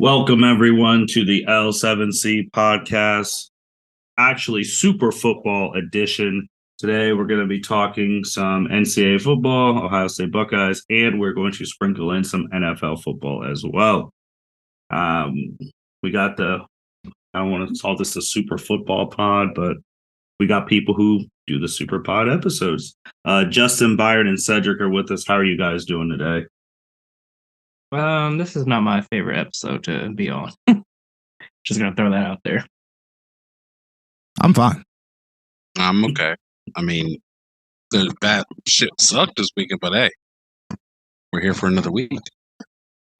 Welcome, everyone, to the L7C podcast, actually Super Football edition. Today, we're going to be talking some NCAA football, Ohio State Buckeyes, and we're going to sprinkle in some NFL football as well. We got I don't want to call this the Super Football pod, but we got people who do the Super Pod episodes. Justin, Byron, and Cedric are with us. How are you guys doing today? This is not my favorite episode to be on. Just gonna throw that out there. I'm fine. I'm okay. I mean, the bad shit sucked this weekend, but hey, we're here for another week.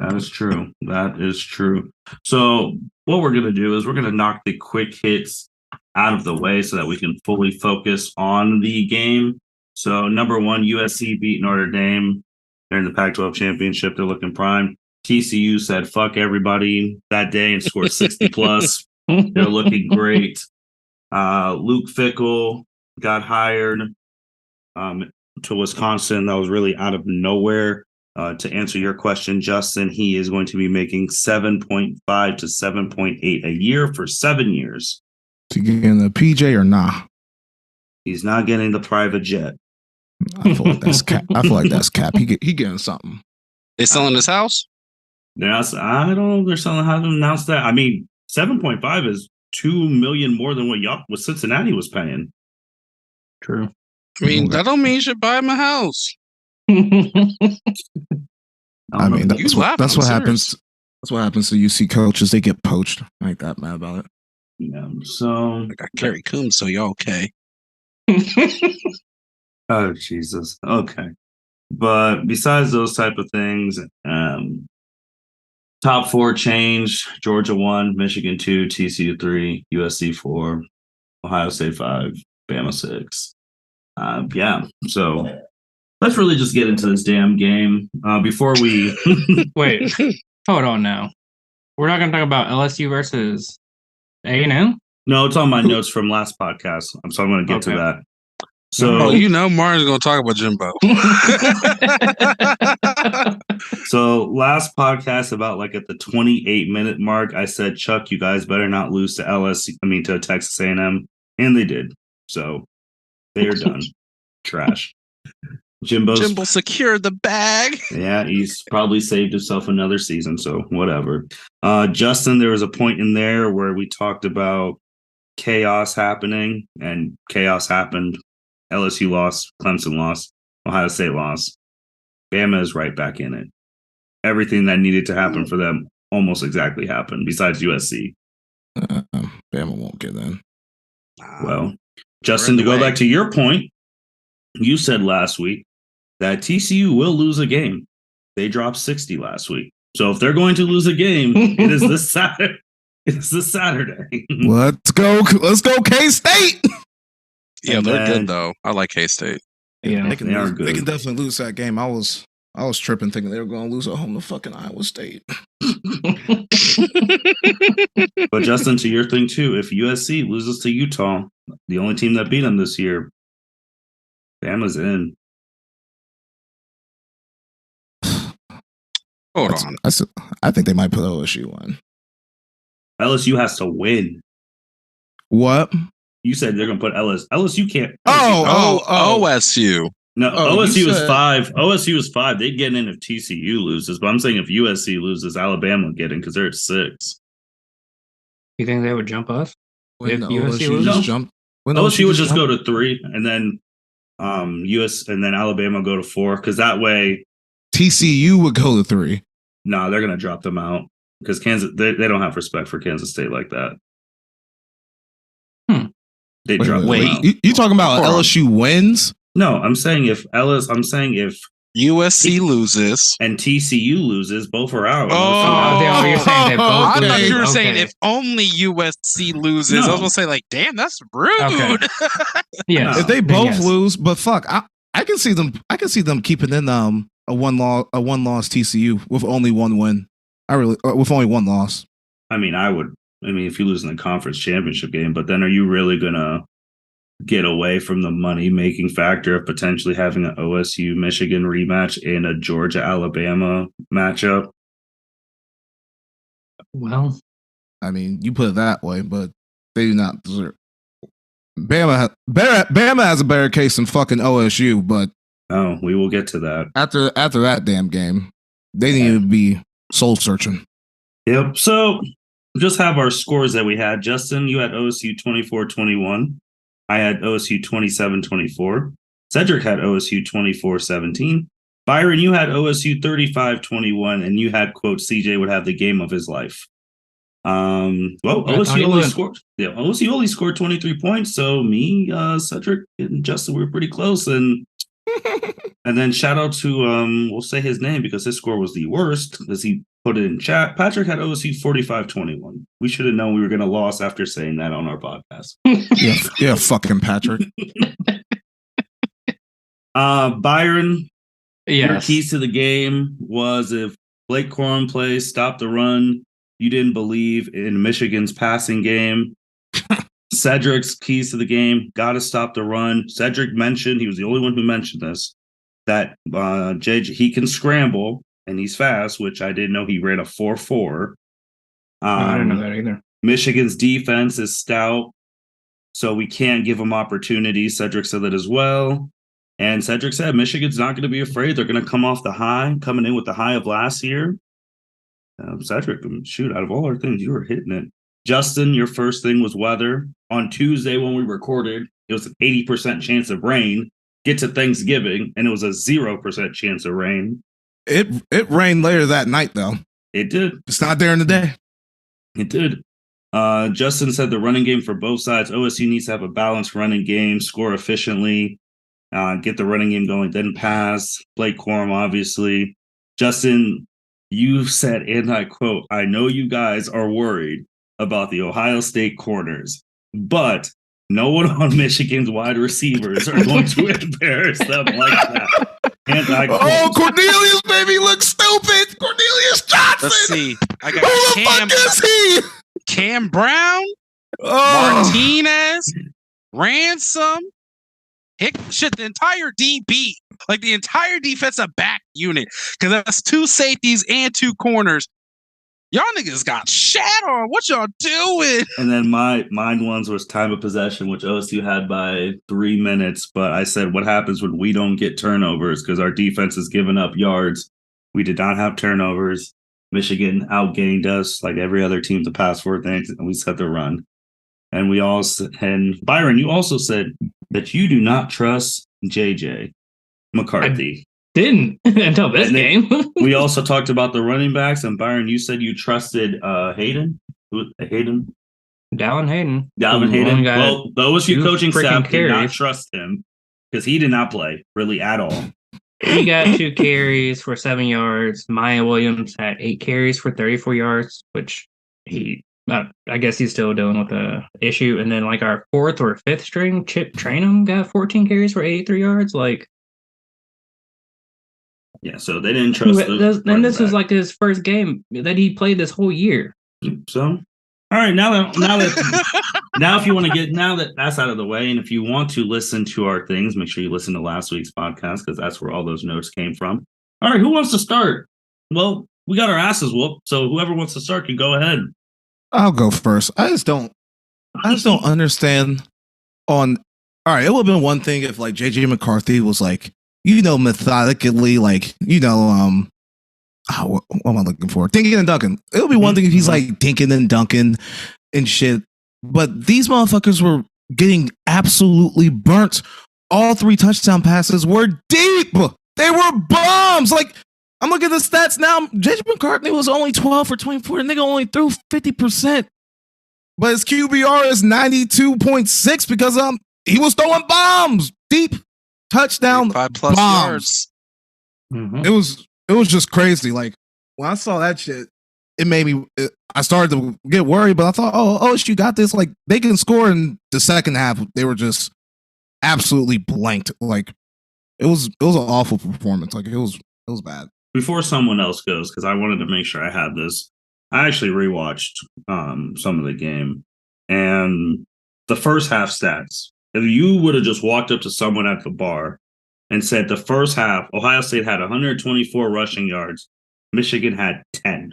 That is true. That is true. So what we're going to do is we're going to knock the quick hits out of the way so that we can fully focus on the game. So number one, USC beat Notre Dame. They're in the Pac-12 championship. They're looking prime. TCU said, fuck everybody that day and scored 60 plus. They're looking great. Luke Fickell got hired to Wisconsin. That was really out of nowhere. To answer your question, Justin, he is going to be making 7.5 to 7.8 a year for 7 years. Is he getting the PJ or nah? He's not getting the private jet. I feel like that's cap. He getting something. They selling his house? They're selling how to announce that. I mean, 7.5 is $2 million more than what Cincinnati was paying. True. I mean, that don't mean you should buy him a house. I mean, that's what happens. That's what happens to UC coaches. They get poached. I ain't that mad about it. Yeah. So I got Kerry Coombs, so y'all okay? Oh, Jesus. Okay. But besides those type of things, top four changed. Georgia 1, Michigan 2, TCU 3, USC 4, Ohio State 5, Bama 6. Yeah. So let's really just get into this damn game. Before we... Wait. Hold on now. We're not going to talk about LSU versus A&M? No, it's on my notes from last podcast. So I'm going to get to that. So, Martin's going to talk about Jimbo. So last podcast, about like at the 28-minute mark, I said, Chuck, you guys better not lose to Texas A&M. And they did. So they're done. Trash. Jimbo secured the bag. Yeah, he's probably saved himself another season. So whatever. Justin, there was a point in there where we talked about chaos happening, and chaos happened. LSU lost, Clemson lost, Ohio State lost. Bama is right back in it. Everything that needed to happen for them almost exactly happened, besides USC. Bama won't get in. Well, Justin, to go back to your point, you said last week that TCU will lose a game. They dropped 60 last week. So if they're going to lose a game, it is this Saturday. It's this Saturday. Let's go K-State. Yeah, they're good though. I like K-State. Yeah, they can definitely lose that game. I was tripping thinking they were going to lose at home to fucking Iowa State. But Justin, to your thing too, if USC loses to Utah, the only team that beat them this year, Bama's in. Hold on. I think they might put OSU on. LSU has to win. What? You said they're going to put LSU can't. OSU. No, OSU is 5. OSU is 5. They'd get in if TCU loses. But I'm saying if USC loses, Alabama would get in because they're at 6. You think they would jump us? When if USC loses? just jump? OSU would just go to 3, and then and then Alabama go to 4, because that way TCU would go to 3. No, they're going to drop them out because they don't have respect for Kansas State like that. They drop them out. You talking about LSU wins? No, I'm saying if USC loses and TCU loses, both are out. You're saying they both I lose. thought you were saying if only USC loses. No. I was going to say, like, damn, that's rude. Okay. Yeah, if they both lose, but fuck, I can see them keeping in a one loss TCU with only one win. With only one loss. I mean, if you lose in the conference championship game, but then are you really gonna get away from the money-making factor of potentially having an OSU-Michigan rematch and a Georgia-Alabama matchup? Well, I mean, you put it that way, but they do not deserve. Bama has a better case than fucking OSU, but Oh, we will get to that. after that damn game, they need to be soul searching. Yep. So just have our scores that we had. Justin, you had OSU 24-21. I had OSU 27-24. Cedric had OSU 24-17. Byron, you had OSU 35-21, and you had, quote, CJ would have the game of his life. OSU only scored 23 points. So me, Cedric, and Justin, we were pretty close. And then shout out to we'll say his name because his score was the worst because he put it in chat. Patrick had OSU 45-21. We should have known we were gonna lose after saying that on our podcast. yeah, fucking Patrick. Byron, your yes. keys to the game was if Blake Corum plays, stop the run. You didn't believe in Michigan's passing game. Cedric's keys to the game, got to stop the run. Cedric mentioned, he was the only one who mentioned this, that JJ, he can scramble and he's fast, which I didn't know he ran a 4.4. I didn't know that either. Michigan's defense is stout, so we can't give them opportunities. Cedric said that as well. And Cedric said Michigan's not going to be afraid. They're going to come off the high, coming in with the high of last year. Cedric, shoot, out of all our things, you were hitting it. Justin, your first thing was weather. On Tuesday when we recorded, it was an 80% chance of rain. Get to Thanksgiving, and it was a 0% chance of rain. It rained later that night, though. It did. It's not there in the day. It did. Justin said the running game for both sides. OSU needs to have a balanced running game, score efficiently, get the running game going, then pass. Blake Corum, obviously. Justin, you said, and I quote, I know you guys are worried about the Ohio State corners, but no one on Michigan's wide receivers are going to embarrass them like that. And I quote, oh, Cornelius, baby, looks stupid. Cornelius Johnson. Let's see. I got Who the fuck is he? Cam Brown, Oh. Martinez, Ransom, the entire DB, like the entire defensive back unit, because that's two safeties and two corners. Y'all niggas got shat on. What y'all doing? And then mine ones was time of possession, which OSU had by 3 minutes. But I said, what happens when we don't get turnovers? Because our defense is giving up yards. We did not have turnovers. Michigan outgained us like every other team to pass for things, and we set the run. And and Byron, you also said that you do not trust JJ McCarthy. Didn't until this game. We also talked about the running backs, and Byron, you said you trusted Hayden. Dalvin Hayden. Dalvin Hayden. Well, the OSU coaching staff did not trust him because he did not play really at all. He got 2 carries for 7 yards. Maya Williams had 8 carries for 34 yards, which I guess he's still dealing with the issue. And then like our 4th or 5th string, Chip Trainum got 14 carries for 83 yards. Like, yeah, so they didn't trust. And this was like his first game that he played this whole year. So, all right, now if you want to get that's out of the way, and if you want to listen to our things, make sure you listen to last week's podcast because that's where all those notes came from. All right, who wants to start? Well, we got our asses whooped, so whoever wants to start can go ahead. I'll go first. I just don't understand. All right, it would have been one thing if like JJ McCarthy was like, methodically, like, what am I looking for? Dinking and dunking. It would be one thing if he's like dinking and dunking and shit. But these motherfuckers were getting absolutely burnt. All 3 touchdown passes were deep. They were bombs. Like, I'm looking at the stats now. JJ McCarthy was only 12 for 24. The nigga only threw 50%. But his QBR is 92.6 because he was throwing bombs. Deep touchdown 5+ bombs. yards. Mm-hmm. It was just crazy. Like, when I saw that shit, it made me. I started to get worried, but I thought, oh, you got this. Like, they can score in the second half. They were just absolutely blanked. Like, it was an awful performance. Like, it was bad. Before someone else goes, because I wanted to make sure I had this, I actually rewatched some of the game, and the first half stats. If you would have just walked up to someone at the bar and said the first half, Ohio State had 124 rushing yards, Michigan had 10.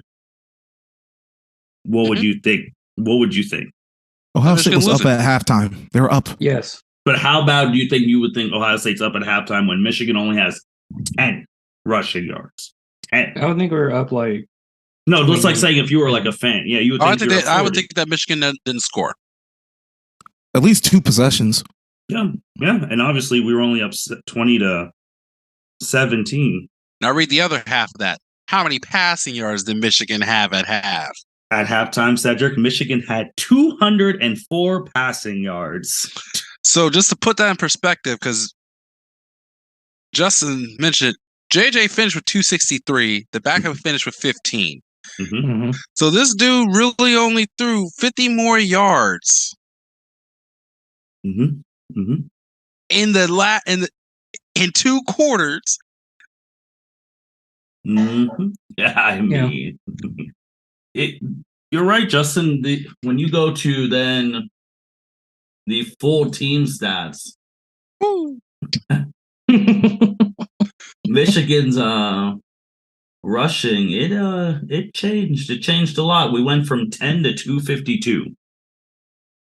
what would you think? What would you think? Ohio State Michigan was up at halftime. They were up. Yes. But how bad do you think you would think Ohio State's up at halftime when Michigan only has 10 rushing yards? 10. I would think we were up like. No, just like saying if you were like a fan, yeah, you would think. I would think that Michigan didn't score. At least 2 possessions. Yeah, and obviously we were only up 20-17. Now read the other half of that. How many passing yards did Michigan have at half? At halftime, Cedric, Michigan had 204 passing yards. So just to put that in perspective, because Justin mentioned JJ finished with 263, the backup finished with 15. Mm-hmm. So this dude really only threw 50 more yards Mm-hmm. Mm-hmm. in 2 quarters. Mm-hmm. Yeah, I mean, you're right, Justin. When you go to then the full team stats, Michigan's rushing it changed. It changed a lot. We went from 10 to 252.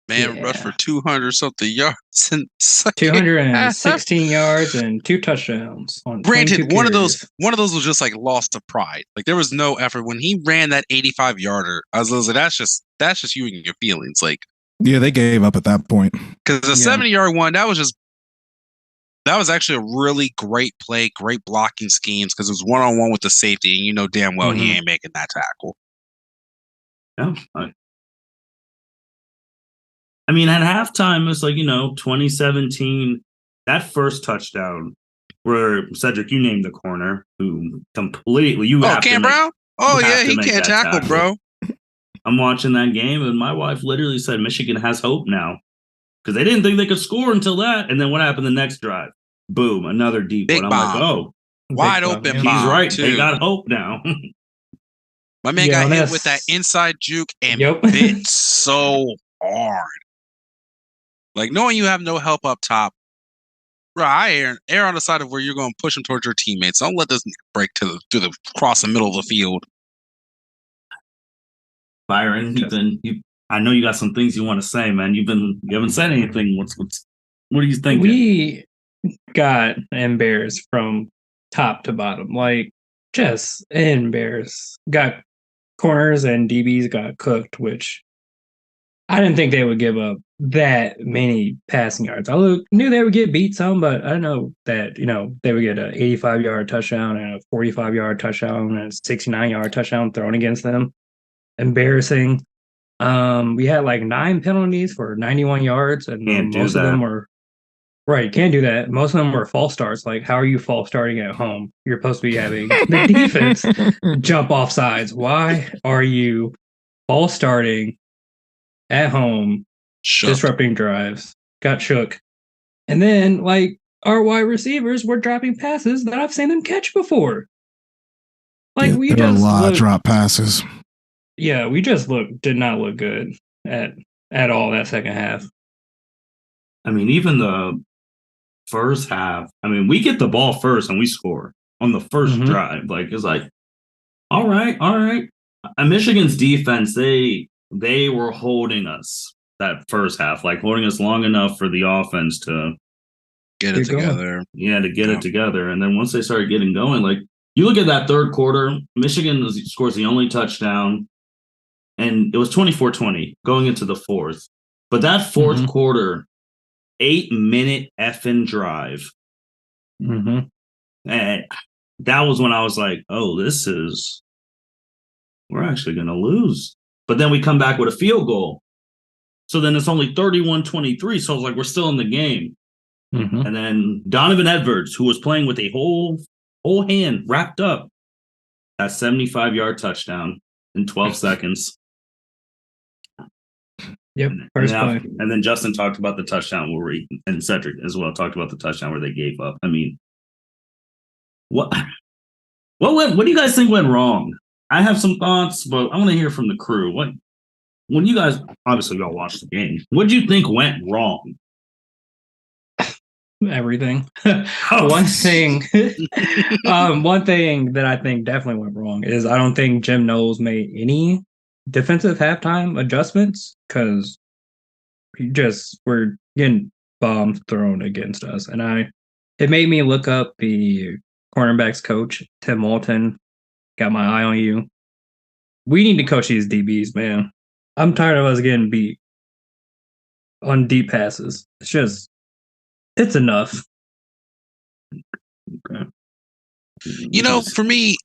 Man rushed for 200 something yards and 216 yards and 2 touchdowns on. Granted, one of carries. those was just like loss of pride. Like there was no effort when he ran that 85-yarder. I was like, that's just you and your feelings. Like, yeah, they gave up at that point. Because the 70-yard one, that was actually a really great play, great blocking schemes because it was 1-on-1 with the safety, and you know damn well he ain't making that tackle. Yeah. I mean, at halftime, it's like, 2017, that first touchdown where Cedric, you named the corner who completely Cam Brown? Oh yeah, he can't tackle, bro. I'm watching that game and my wife literally said Michigan has hope now. Because they didn't think they could score until that. And then what happened the next drive? Boom, another deep Big one. I'm bomb. like, oh. Wide open He's bomb, right. too. They got hope now. My man got hit with that inside juke and bit so hard. Like, knowing you have no help up top, bro, I err on the side of where you're going to push him towards your teammates. Don't let this break to the across the middle of the field. Byron, I know you got some things you want to say, man. You haven't said anything. What are you thinking? We got embarrassed from top to bottom, like just embarrassed. Got corners and DBs got cooked, which I didn't think they would give up that many passing yards. I knew they would get beat some, but I know that they would get an 85-yard touchdown and a 45-yard touchdown and a 69-yard touchdown thrown against them. Embarrassing. We had like 9 penalties for 91 yards, and most of them were can't do that. Most of them were false starts. Like, how are you false starting at home? You're supposed to be having the defense jump off sides. Why are you false starting at home, disrupting drives? Got shook. And then, like, our wide receivers were dropping passes that I've seen them catch before. Like, we just a lot of drop passes. Yeah, we just did not look good at all that second half. I mean, even the first half, I mean, we get the ball first and we score on the first drive. Like, it's like, all right. Michigan's defense, they were holding us that first half, like holding us long enough for the offense to get it together. Yeah, to get it together. And then once they started getting going, like, you look at that third quarter, Michigan scores the only touchdown. And it was 24-20 going into the fourth. But that fourth quarter, 8-minute effing drive. And that was when I was like, oh, we're actually going to lose. But then we come back with a field goal. So then it's only 31-23. So I was like, we're still in the game. And then Donovan Edwards, who was playing with a whole hand wrapped up, that 75-yard touchdown in 12 seconds. Yep, first play. And then Justin talked about the touchdown and Cedric as well talked about the touchdown where they gave up. I mean, what do you guys think went wrong? I have some thoughts, but I want to hear from the crew. When you guys, obviously y'all watched the game, what do you think went wrong? Everything. One thing that I think definitely went wrong is I don't think Jim Knowles made any defensive halftime adjustments because we're getting bombs thrown against us, and it made me look up the cornerbacks coach Tim Walton. Got my eye on you. We need to coach these DBs, man. I'm tired of us getting beat on deep passes. It's enough. Okay. You know, for me,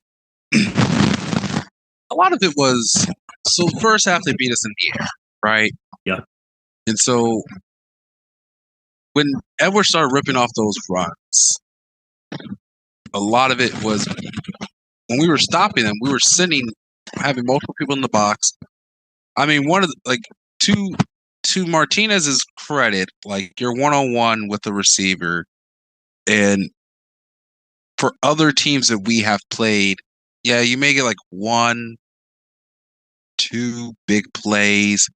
a lot of it was so first half they beat us in the air, right? Yeah. And so when Edwards started ripping off those runs, a lot of it was when we were stopping them, we were having multiple people in the box. I mean, to Martinez's credit, like you're 1-on-1 with the receiver, and for other teams that we have played, yeah, you may get like 1, 2 big plays.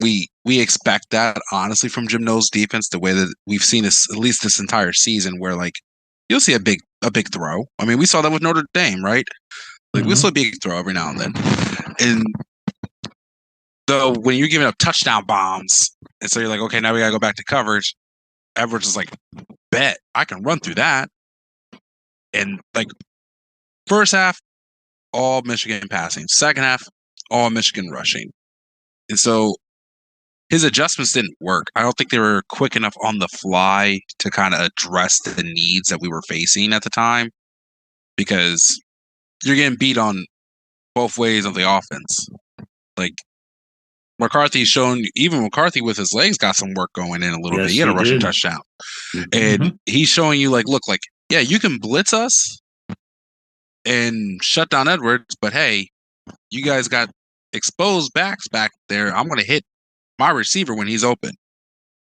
We expect that honestly from Jim Knowles' defense, the way that we've seen this at least this entire season, where like you'll see a big throw. I mean, we saw that with Notre Dame, right? Like we'll see a big throw every now and then. And though when you're giving up touchdown bombs, and so you're like, okay, now we gotta go back to coverage. Edwards is like, bet I can run through that. And like first half, all Michigan passing. Second half, all Michigan rushing. And so his adjustments didn't work. I don't think they were quick enough on the fly to kind of address the needs that we were facing at the time, because you're getting beat on both ways of the offense. Like McCarthy's shown, even McCarthy with his legs got some work going in a little bit. He had a rushing touchdown. And he's showing you like, look, like, yeah, you can blitz us and shut down Edwards, but hey, you guys got exposed backs back there. I'm going to hit my receiver when he's open.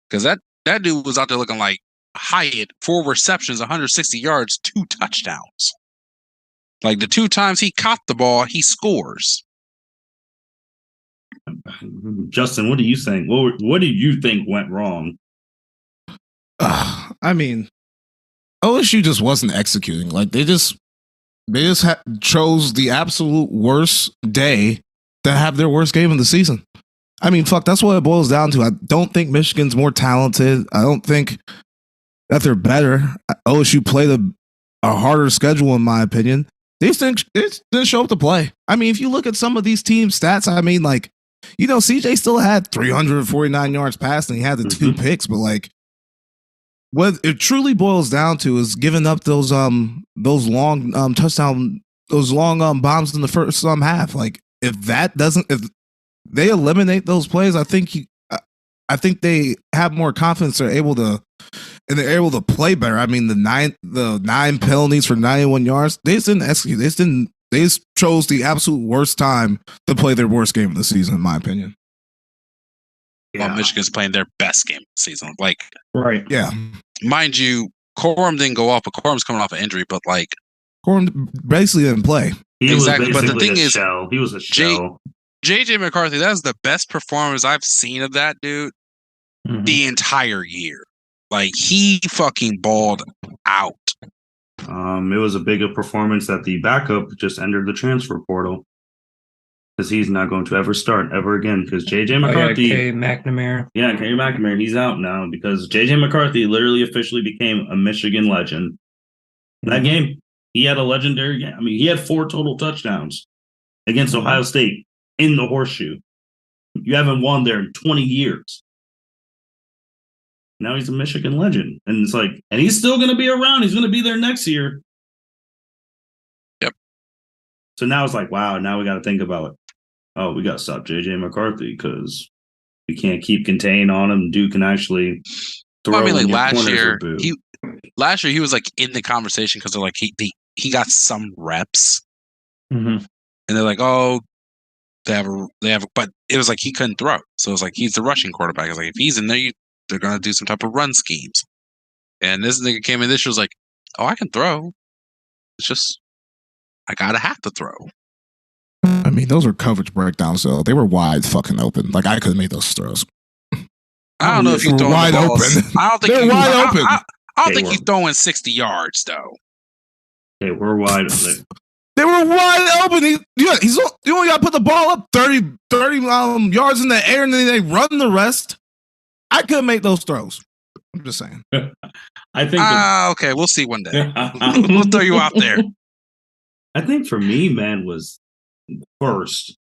Because that dude was out there looking like Hyatt, 4 receptions, 160 yards, 2 touchdowns. Like the 2 times he caught the ball, he scores. Justin, what do you think? What did you think went wrong? I mean, OSU just wasn't executing. Like they just chose the absolute worst day to have their worst game of the season. I mean, fuck, that's what it boils down to. I don't think Michigan's more talented. I don't think that they're better. OSU played a harder schedule, in my opinion. They didn't show up to play. I mean, if you look at some of these team stats, I mean, like, you know, CJ still had 349 yards passing. He had the 2 picks, but like, what it truly boils down to is giving up those long touchdown, those long bombs in the first half. Like, if they eliminate those plays, I think they have more confidence. They're able to play better. I mean, the 9 penalties for 91 yards, they just didn't execute. They just chose the absolute worst time to play their worst game of the season, in my opinion. Yeah. While Michigan's playing their best game of the season. Like, right. Yeah. Mind you, Corum didn't go off, but Corum's coming off an injury, but like Corum basically didn't play. Exactly. But the thing is, he was a shell. JJ McCarthy, that's the best performance I've seen of that dude the entire year. Like, he fucking balled out. It was a bigger performance that the backup just entered the transfer portal, because he's not going to ever start ever again. Because JJ McCarthy, K. McNamara, he's out now because JJ McCarthy literally officially became a Michigan legend. That game, he had a legendary game. I mean, he had 4 total touchdowns against Ohio State in the horseshoe. You haven't won there in 20 years. Now he's a Michigan legend. And it's like, and he's still going to be around. He's going to be there next year. Yep. So now it's like, wow, now we got to think about it. Oh, we got to stop JJ McCarthy because we can't keep contained on him. Dude can actually throw. Well, I mean, like last year he was like in the conversation because they're like, he got some reps. And they're like, oh, they have, but it was like he couldn't throw. So it was like, he's the rushing quarterback. It's like, if he's in there, they're going to do some type of run schemes. And this nigga came in this year, was like, oh, I can throw. It's just, I got to have to throw. I mean, those were coverage breakdowns, though. They were wide fucking open. Like, I could have made those throws. I don't know if you're throwing wide open. I don't think they're wide open. I don't think you're throwing 60 yards, though. Okay, we're wide open. They were wide open. You only got to put the ball up 30 yards in the air, and then they run the rest. I couldn't make those throws. I'm just saying. I think. Okay, we'll see one day. We'll throw you out there. I think for me, man, was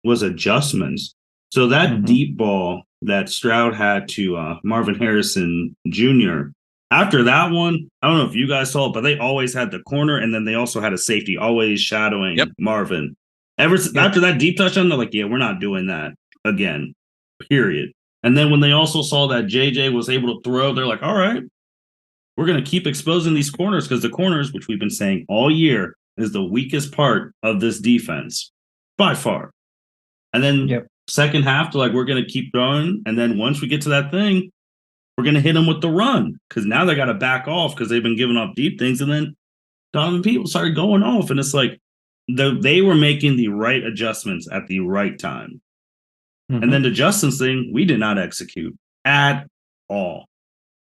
adjustments. So that deep ball that Stroud had to Marvin Harrison Jr. After that one, I don't know if you guys saw it, but they always had the corner, and then they also had a safety always shadowing Marvin. After that deep touchdown, they're like, yeah, we're not doing that again, period. And then when they also saw that JJ was able to throw, they're like, all right, we're going to keep exposing these corners, because the corners, which we've been saying all year, is the weakest part of this defense by far. And then second half, they're like, we're going to keep throwing. And then once we get to that thing, we're going to hit them with the run, because now they got to back off because they've been giving off deep things. And then Donovan People started going off. And it's like they were making the right adjustments at the right time. And then the Justin's thing, we did not execute at all.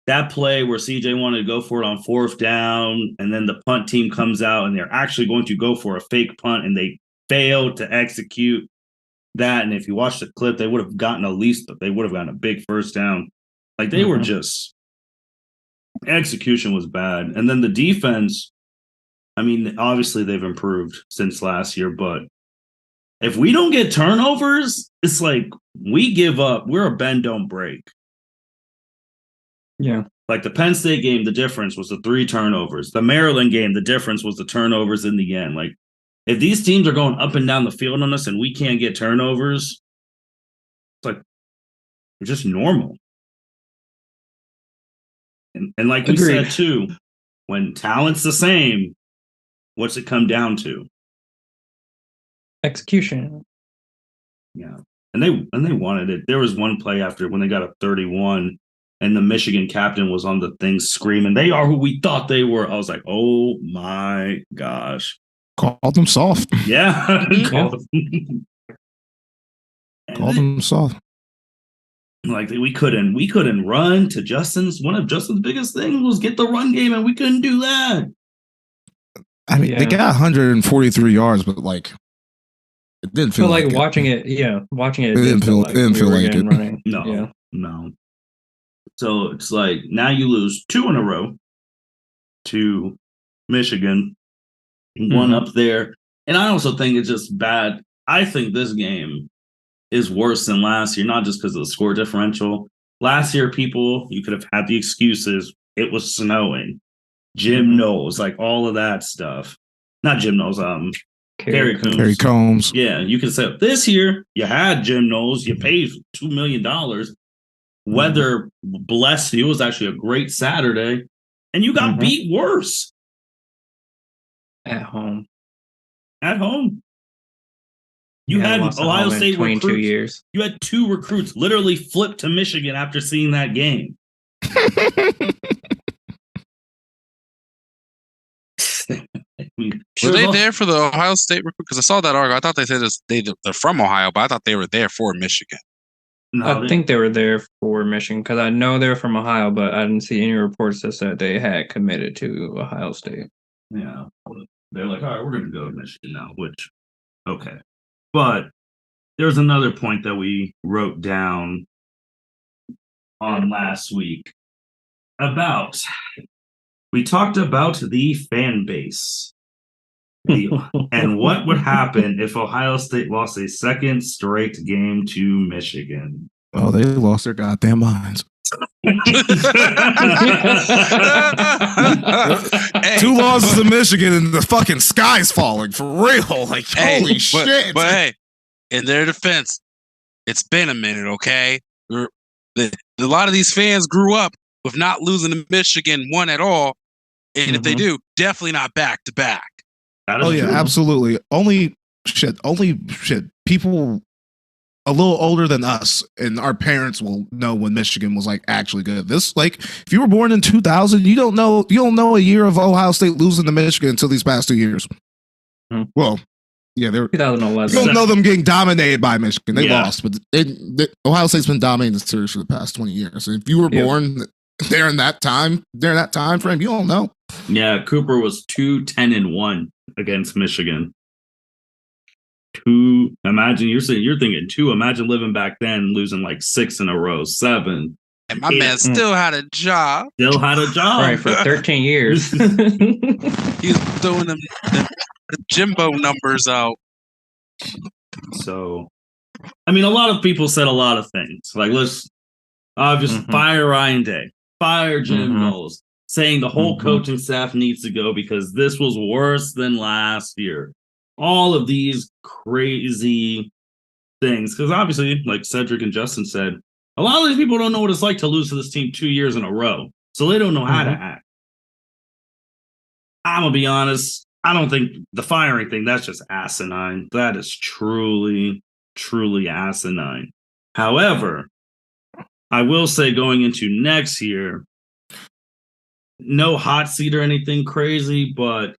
That play where CJ wanted to go for it on 4th down, and then the punt team comes out and they're actually going to go for a fake punt, and they failed to execute that. And if you watch the clip, they would have gotten a big first down. Like they were just, execution was bad. And then the defense, I mean, obviously they've improved since last year, but if we don't get turnovers, it's like we give up. We're a bend, don't break. Yeah. Like the Penn State game, the difference was the 3 turnovers. The Maryland game, the difference was the turnovers in the end. Like if these teams are going up and down the field on us and we can't get turnovers, it's like it's just normal. And like we said too, when talent's the same, what's it come down to? Execution. Yeah. And they wanted it. There was one play after when they got a 31 and the Michigan captain was on the thing screaming, they are who we thought they were. I was like, oh my gosh. Called them soft. Yeah. Called them soft. Like we couldn't run to Justin's. One of Justin's biggest things was get the run game, and we couldn't do that. I mean, they got 143 yards, but like it didn't feel like watching it. Yeah, watching it. It didn't feel like it. Running. No. So it's like now you lose 2 in a row to Michigan, one up there, and I also think it's just bad. I think this game is worse than last year, not just because of the score differential. Last year, you could have had the excuses. It was snowing. Jim Knowles, like all of that stuff. Not Jim Knowles, Kerry Combs. Kerry Combs. Yeah, you could say this year, you had Jim Knowles, you paid $2 million. Weather blessed you. It was actually a great Saturday, and you got beat worse. At home. You had Ohio State 22 recruits. Years. You had 2 recruits literally flip to Michigan after seeing that game. Were they there for the Ohio State recruit? Because I saw that article. I thought they said they're from Ohio, but I thought they were there for Michigan. No, I think they were there for Michigan because I know they're from Ohio, but I didn't see any reports that said they had committed to Ohio State. Yeah. They're like, all right, we're going to go to Michigan now, which, okay. But there's another point that we wrote down on last week we talked about the fan base and what would happen if Ohio State lost a second straight game to Michigan. Oh, they lost their goddamn minds. 2 losses to Michigan and the fucking sky's falling for real. Like, holy shit. But hey, in their defense, it's been a minute, okay? A lot of these fans grew up with not losing to Michigan one at all. And if they do, definitely not back to back. Oh, yeah, absolutely. Only shit. People a little older than us and our parents will know when Michigan was like actually good. This, like, if you were born in 2000, you don't know a year of Ohio State losing to Michigan until these past 2 years. Well, yeah, they're 2011. You don't know them getting dominated by Michigan. They lost, but Ohio State's been dominating the series for the past 20 years. And if you were born during that time frame, you don't know. Yeah, Cooper was 2-10-1 against Michigan. Imagine you're thinking 2. Imagine living back then, losing like 6 in a row, 7. And my man still had a job. Still had a job. Right, for 13 years. He was throwing them the Jimbo numbers out. So, I mean, a lot of people said a lot of things. Like, let's just fire Ryan Day, fire Jim Knowles, saying the whole coaching staff needs to go because this was worse than last year. All of these crazy things. Because obviously, like Cedric and Justin said, a lot of these people don't know what it's like to lose to this team 2 years in a row. So they don't know how to act. I'm going to be honest. I don't think the firing thing, that's just asinine. That is truly, truly asinine. However, I will say going into next year, no hot seat or anything crazy, but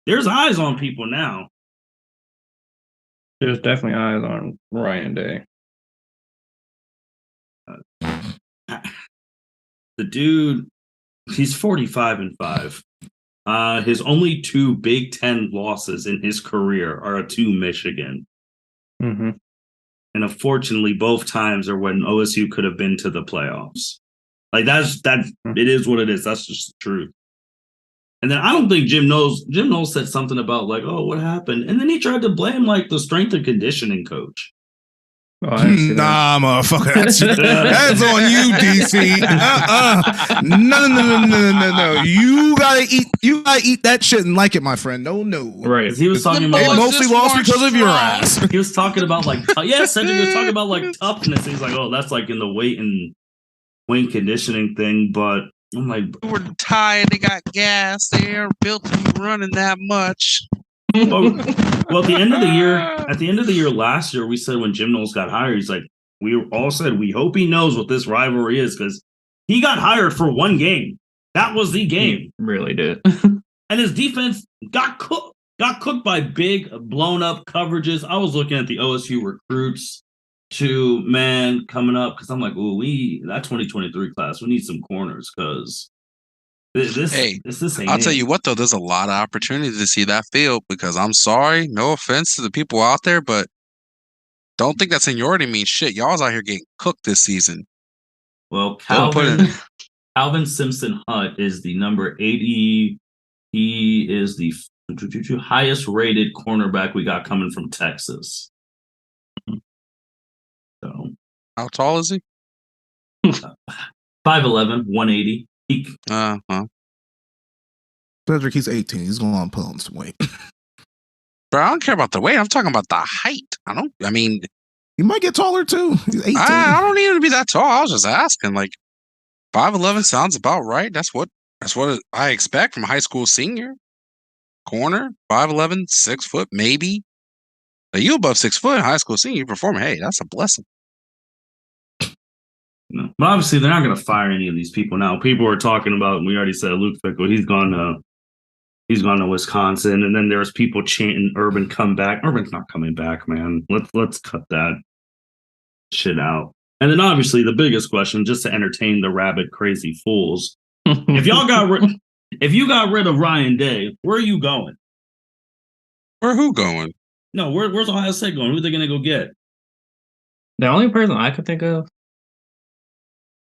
there's eyes on people now. There's definitely eyes on Ryan Day. The dude, he's 45-5. His only 2 Big Ten losses in his career are to Michigan. And unfortunately, both times are when OSU could have been to the playoffs. Like it is what it is. That's just the truth. And then I don't think Jim Knowles said something about like, oh, what happened? And then he tried to blame like the strength and conditioning coach. Oh, nah, motherfucker. That's on you, DC. No. You gotta eat that shit and like it, my friend. No. Right. He was talking about they mostly lost because of your ass. He was talking about like Cedric was talking about like toughness. He's like, oh, that's like in the weight and conditioning thing, but I'm like, we're tired. They got gas. They aren't built to be running that much. Well, at the end of the year last year, we said when Jim Knowles got hired, he's like, we all said we hope he knows what this rivalry is because he got hired for 1 game. That was the game. He really did. And his defense got cooked by big blown up coverages. I was looking at the OSU recruits coming up because I'm like, oh, that 2023 class, we need some corners because this ain't I'll tell you what though, there's a lot of opportunity to see that field because I'm sorry, no offense to the people out there, but don't think that seniority means shit. Y'all's out here getting cooked this season. Well, Calvin Simpson Hutt is the number 80. He is the highest rated cornerback we got coming from Texas. So, how tall is he? 5'11", 180. Cedric, he's 18. He's going to put on some weight. Bro, I don't care about the weight. I'm talking about the height. He might get taller too. He's 18. I don't need him to be that tall. I was just asking. Like 5'11" sounds about right. That's what I expect from a high school senior. Corner, 5'11", 6 foot, maybe. You above 6 foot, high school senior, you performing. Hey, that's a blessing. No. But obviously, they're not going to fire any of these people now. People are talking about. We already said Luke Fickell. He's gone to Wisconsin, and then there's people chanting Urban come back. Urban's not coming back, man. Let's cut that shit out. And then obviously the biggest question, just to entertain the rabid crazy fools, if you got rid of Ryan Day, where are you going? Where who going? No, where's Ohio State going? Who are they going to go get? The only person I could think of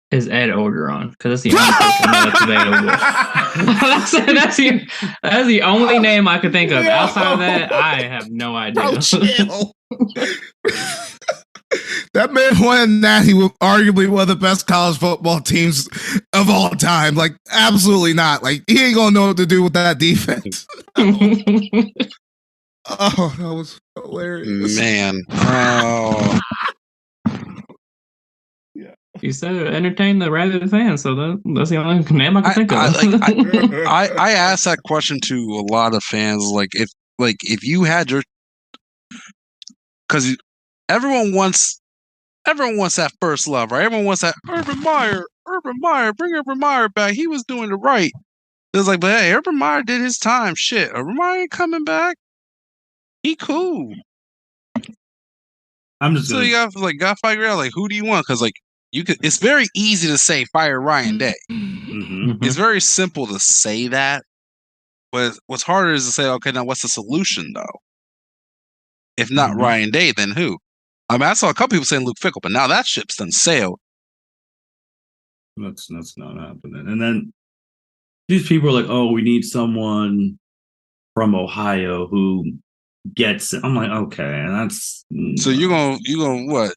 is Ed Orgeron, because that's the only person that's available. that's the only name I could think of. Outside of that, I have no idea. Bro, chill. That man won Natty with arguably one of the best college football teams of all time. Like, absolutely not. Like, he ain't gonna know what to do with that defense. Oh, that was hilarious. Man. Oh. You said entertain the rabid fans, so that's the only name I can think of. I asked that question to a lot of fans, if you had your, because everyone wants that first love, right? Everyone wants that Urban Meyer, bring Urban Meyer back. He was doing it right. It's like, but hey, Urban Meyer did his time. Shit, Urban Meyer ain't coming back. He cool. I'm just you gotta figure out who do you want, because it's very easy to say fire Ryan Day. Mm-hmm. It's very simple to say that, but what's harder is to say, okay, now what's the solution though? If not Mhm. Ryan Day, then who? I mean, I saw a couple people saying Luke Fickle, but now that ship's done sailed. That's not happening. And then these people are like, "Oh, we need someone from Ohio who gets it." I'm like, okay, that's So you gonna what?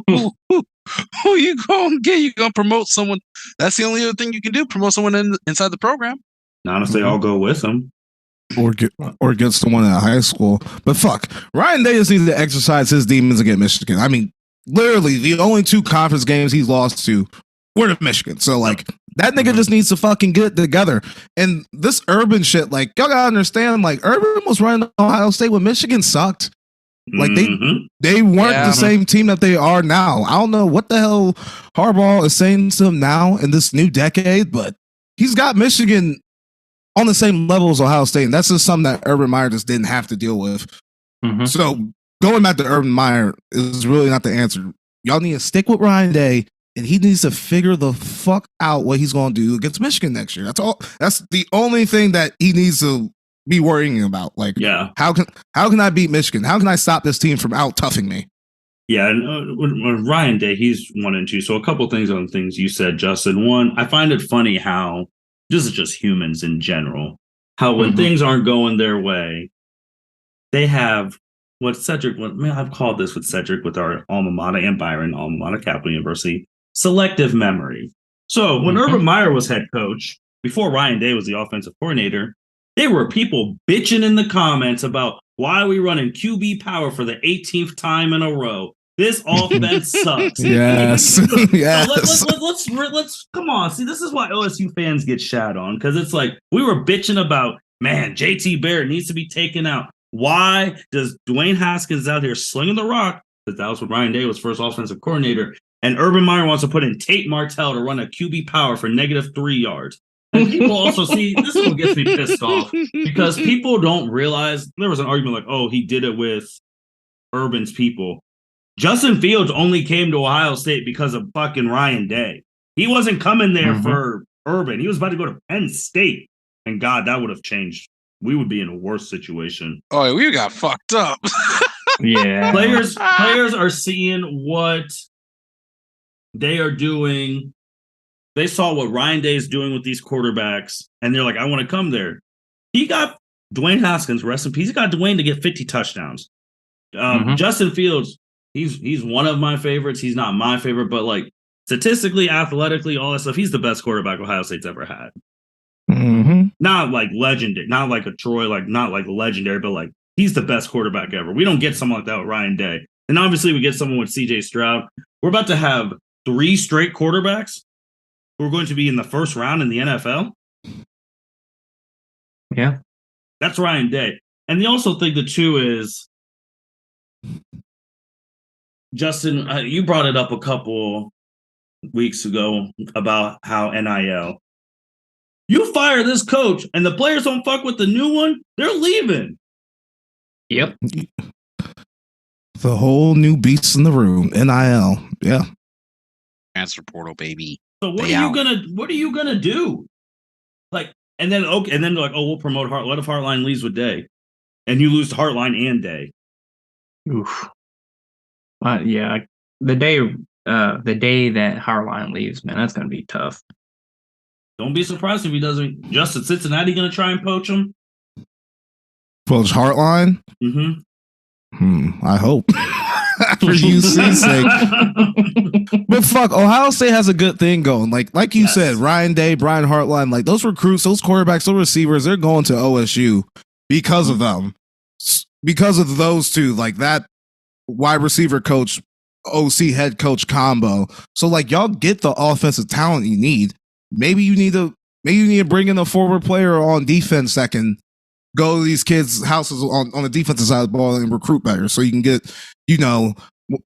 who you gonna get? You gonna promote someone? That's the only other thing you can do. Promote someone inside the program. honestly, I'll go with him. or get someone at high school. But fuck, Ryan Day just needs to exercise his demons against Michigan. I mean, literally, the only 2 conference games he's lost to were to Michigan. So like, that nigga just needs to fucking get it together. And this Urban shit, like, y'all gotta understand, like, Urban was running Ohio State when Michigan sucked. Like Mhm. they weren't Yeah. the same team that they are now. I don't know what the hell Harbaugh is saying to them now in this new decade, but he's got Michigan on the same level as Ohio State, and that's just something that Urban Meyer just didn't have to deal with. Mhm. So going back to Urban Meyer is really not the answer. Y'all need to stick with Ryan Day, and he needs to figure the fuck out what he's going to do against Michigan next year. That's all. That's the only thing that he needs to be worrying about. Like, Yeah, how can I beat Michigan? How can I stop this team from out toughing me? yeah. And when Ryan Day, he's 1 and 2. So a couple things on things you said, Justin. One, I find it funny how this is just humans in general. How when Mhm. things aren't going their way, they have what Cedric. I've called this with Cedric with our alma mater and Byron, alma mater, Capital University, selective memory. So when Mhm. Urban Meyer was head coach, before Ryan Day was the offensive coordinator, there were people bitching in the comments about why are we running QB power for the 18th time in a row. This offense sucks. Yes. So Yes. let's come on. See, this is why OSU fans get shat on, because it's like we were bitching about, man, JT Barrett needs to be taken out. Why does Dwayne Haskins out here slinging the rock? Because that was when Ryan Day was first offensive coordinator. And Urban Meyer wants to put in Tate Martell to run a QB power for -3 yards. And people also see, this is what gets me pissed off, because people don't realize there was an argument like, oh, he did it with Urban's people. Justin Fields only came to Ohio State because of fucking Ryan Day. He wasn't coming there Mhm. for Urban. He was about to go to Penn State. And God, that would have changed. We would be in a worse situation. Oh, yeah, we got fucked up. Yeah. Players are seeing what they are doing. They saw what Ryan Day is doing with these quarterbacks, and they're like, I want to come there. He got Dwayne Haskins, rest in peace. He got Dwayne to get 50 touchdowns. Mhm. Justin Fields, he's one of my favorites. He's not my favorite, but like statistically, athletically, all that stuff, he's the best quarterback Ohio State's ever had. Mm-hmm. Not like legendary, not like a Troy, like not like legendary, but like he's the best quarterback ever. We don't get someone like that with Ryan Day. And obviously we get someone with CJ Stroud. We're about to have 3 straight quarterbacks who are going to be in the first round in the NFL. Yeah. That's Ryan Day. And the also thing that too is, Justin, you brought it up a couple weeks ago about how NIL. You fire this coach and the players don't fuck with the new one, they're leaving. Yep. The whole new beast in the room, NIL. Yeah. Transfer portal, baby. So what They are out. you gonna do? Like, and then they're like, oh, we'll promote Hart. What if Hartline leaves with Day, and you lose to Hartline and Day? Oof. Yeah. The day that Harline leaves, man, that's gonna be tough. Don't be surprised if he doesn't. Justin, Cincinnati gonna try and poach him? Poach Heartline. Mm-hmm. I hope. For UC's sake. But fuck, Ohio State has a good thing going. Like you Yes. said, Ryan Day, Brian Hartline, like those recruits, those quarterbacks, those receivers, they're going to OSU because of them. Because of those two, like that wide receiver coach, OC head coach combo. So like y'all get the offensive talent you need. Maybe you need to bring in a forward player on defense that can go to these kids' houses on the defensive side of the ball and recruit better, so you can get,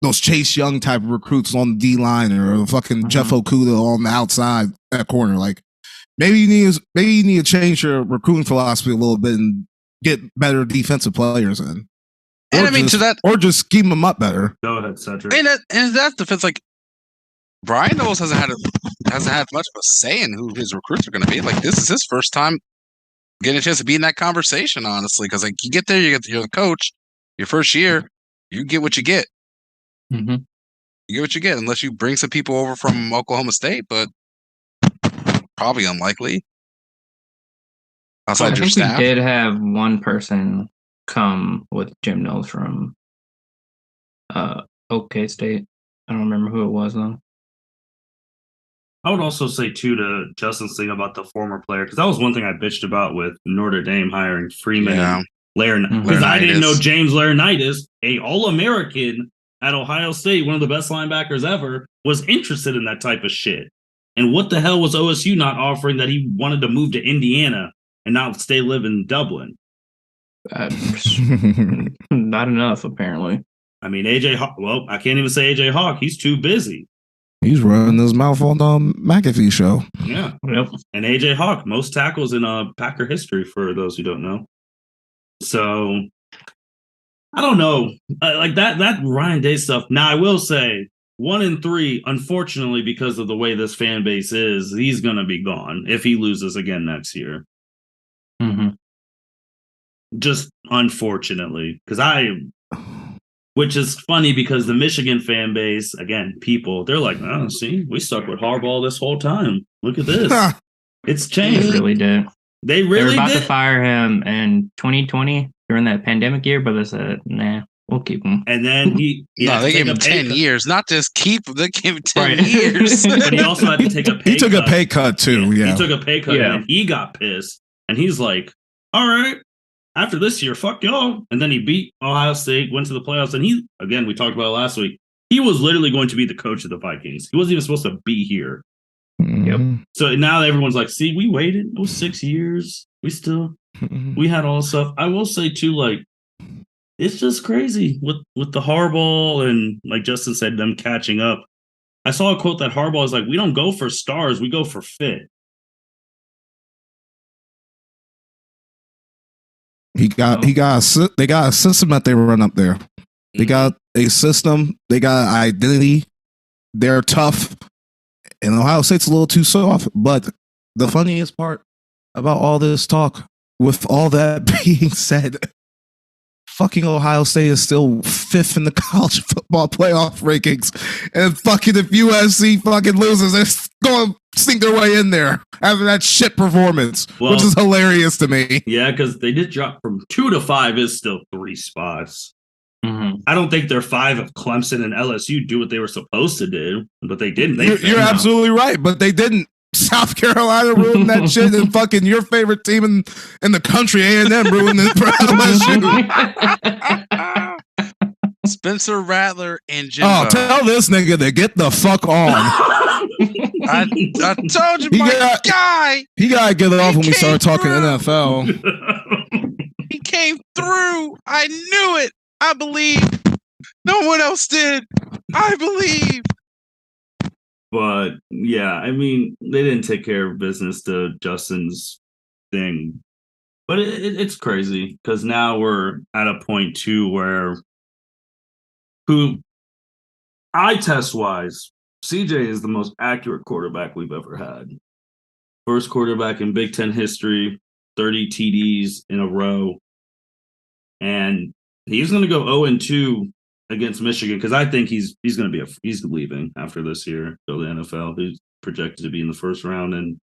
those Chase Young type of recruits on the D line, or fucking Jeff Okuda on the outside at corner. Like maybe you need to change your recruiting philosophy a little bit and get better defensive players in. And I mean, to that, or just scheme them up better. Go ahead, Cedric. and that defense, like Brian Knowles hasn't had much of a say in who his recruits are going to be. Like this is his first time getting a chance to be in that conversation, honestly, because like you get there, you're the coach, Your first year, you get what you get. Mm-hmm. You get what you get, unless you bring some people over from Oklahoma State, but probably unlikely. Outside I your think staff. we did have one person come with Jim Knowles from OK State. I don't remember who it was though. I would also say too to Justin's thing about the former player, because that was one thing I bitched about with Notre Dame hiring Freeman Yeah. and because I didn't know Laurinaitis. James Laurinaitis, a All-American at Ohio State, one of the best linebackers ever, was interested in that type of shit. And what the hell was OSU not offering that he wanted to move to Indiana and not stay live in Dublin? Not enough, apparently. I mean, AJ Hawk, well, I can't even say AJ Hawk. He's too busy. He's running his mouth on the McAfee show. Yeah. Yep. And AJ Hawk, most tackles in Packer history, for those who don't know. So I don't know, like that Ryan Day stuff. Now I will say 1-3, unfortunately, because of the way this fan base is, he's gonna be gone if he loses again next year. Mm-hmm. Just unfortunately, which is funny because the Michigan fan base, again, people, they're like, oh, see, we stuck with Harbaugh this whole time. Look at this. It's changed. They really did. They They were really about did. to fire him in 2020 during that pandemic year, but they said, nah, we'll keep him. And then he No, had to they take gave him a pay 10 cut. years. Not just keep them, they gave him 10 Right. years. But he also had to take a pay He took cut. a pay cut too. Yeah. He took a pay cut Yeah. and he got pissed. And he's like, all right, after this year, fuck y'all. And then he beat Ohio State, went to the playoffs. And he, again, we talked about it last week, he was literally going to be the coach of the Vikings. He wasn't even supposed to be here. Mhm. So now everyone's like, see, we waited. It was 6 years. We had all this stuff. I will say too, like, it's just crazy with the Harbaugh and, like Justin said, them catching up. I saw a quote that Harbaugh is like, we don't go for stars, we go for fit. They got a system that they run up there. They got a system. They got an identity. They're tough. And Ohio State's a little too soft. But the funniest part about all this talk, with all that being said, fucking Ohio State is still 5th in the college football playoff rankings. And fucking if USC fucking loses, they're going to sneak their way in there after that shit performance, which is hilarious to me. Yeah, because they did drop from 2 to 5 is still 3 spots. Mm-hmm. I don't think they're 5 if Clemson and LSU do what they were supposed to do, but they didn't. You're absolutely right, but they didn't. South Carolina ruined that shit, and fucking your favorite team in the country, A&M, ruined it for LSU. Spencer Rattler and Jimbo. Oh, tell this nigga to get the fuck on. I told you, my guy. He gotta get it off when we start talking through. NFL. He came through. I knew it. I believe. No one else did. I believe. But yeah, I mean, they didn't take care of business to Justin's thing. But it's crazy because now we're at a point too where who eye test wise, CJ is the most accurate quarterback we've ever had. First quarterback in Big Ten history, 30 TDs in a row. And he's going to go 0-2 against Michigan because I think he's going to be he's leaving after this year, go to the NFL. He's projected to be in the first round. And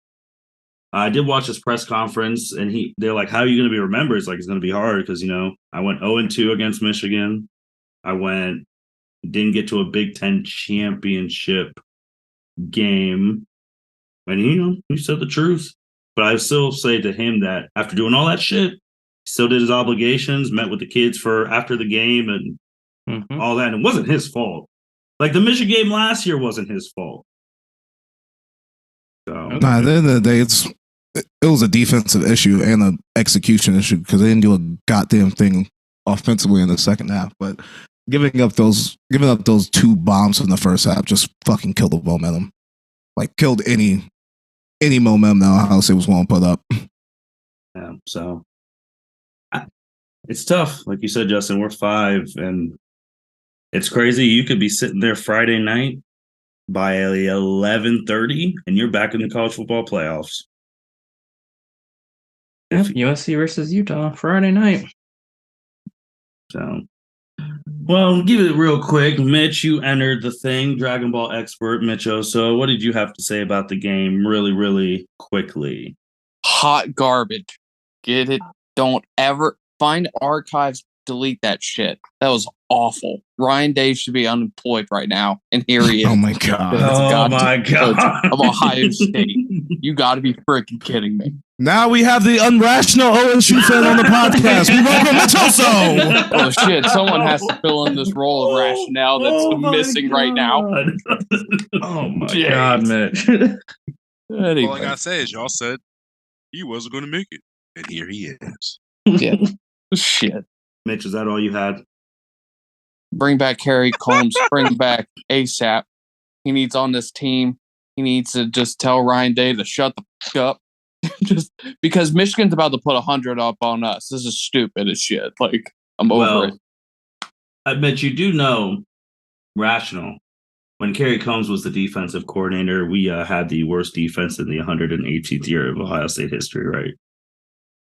I did watch his press conference, and they're like, "How are you going to be remembered?" It's like it's going to be hard because I went 0-2 against Michigan. Didn't get to a Big Ten championship game, and he said the truth. But I still say to him that after doing all that shit, he still did his obligations, met with the kids for after the game, and all that. And it wasn't his fault. Like the Michigan game last year wasn't his fault. So At the end of the day, it was a defensive issue and an execution issue because they didn't do a goddamn thing offensively in the second half. But giving up those 2 bombs in the first half just fucking killed the momentum. Like killed any momentum that Ohio State was going to put up. yeah, so it's tough. Like you said, Justin, we're 5, and it's crazy. You could be sitting there Friday night by 11:30, and you're back in the college football playoffs. USC versus Utah Friday night. So Well, give it real quick. Mitch, you entered the thing, Dragon Ball expert, Mitch Oso. What did you have to say about the game really, really quickly? Hot garbage. Get it? Don't ever find archives, delete that shit. That was awful. Ryan Day should be unemployed right now, and here he is. Oh my god! Oh my Coach god! of Ohio State. You got to be freaking kidding me. Now we have the unrational OSU fan on the podcast. We welcome Mitch Oso. Oh shit! Someone has to fill in this role of rationale that's missing right now. Oh my Jeez. god, Mitch. Anyway. All I gotta say is y'all said he wasn't going to make it, and here he is. Yeah. Shit. Mitch, is that all you had? Bring back Kerry Combs. Bring him back ASAP. He needs on this team. He needs to just tell Ryan Day to shut the fuck up. Just because Michigan's about to put 100 up on us. This is stupid as shit. Like, I'm over it. I bet you do know, rational. When Kerry Combs was the defensive coordinator, we had the worst defense in the 118th year of Ohio State history, right?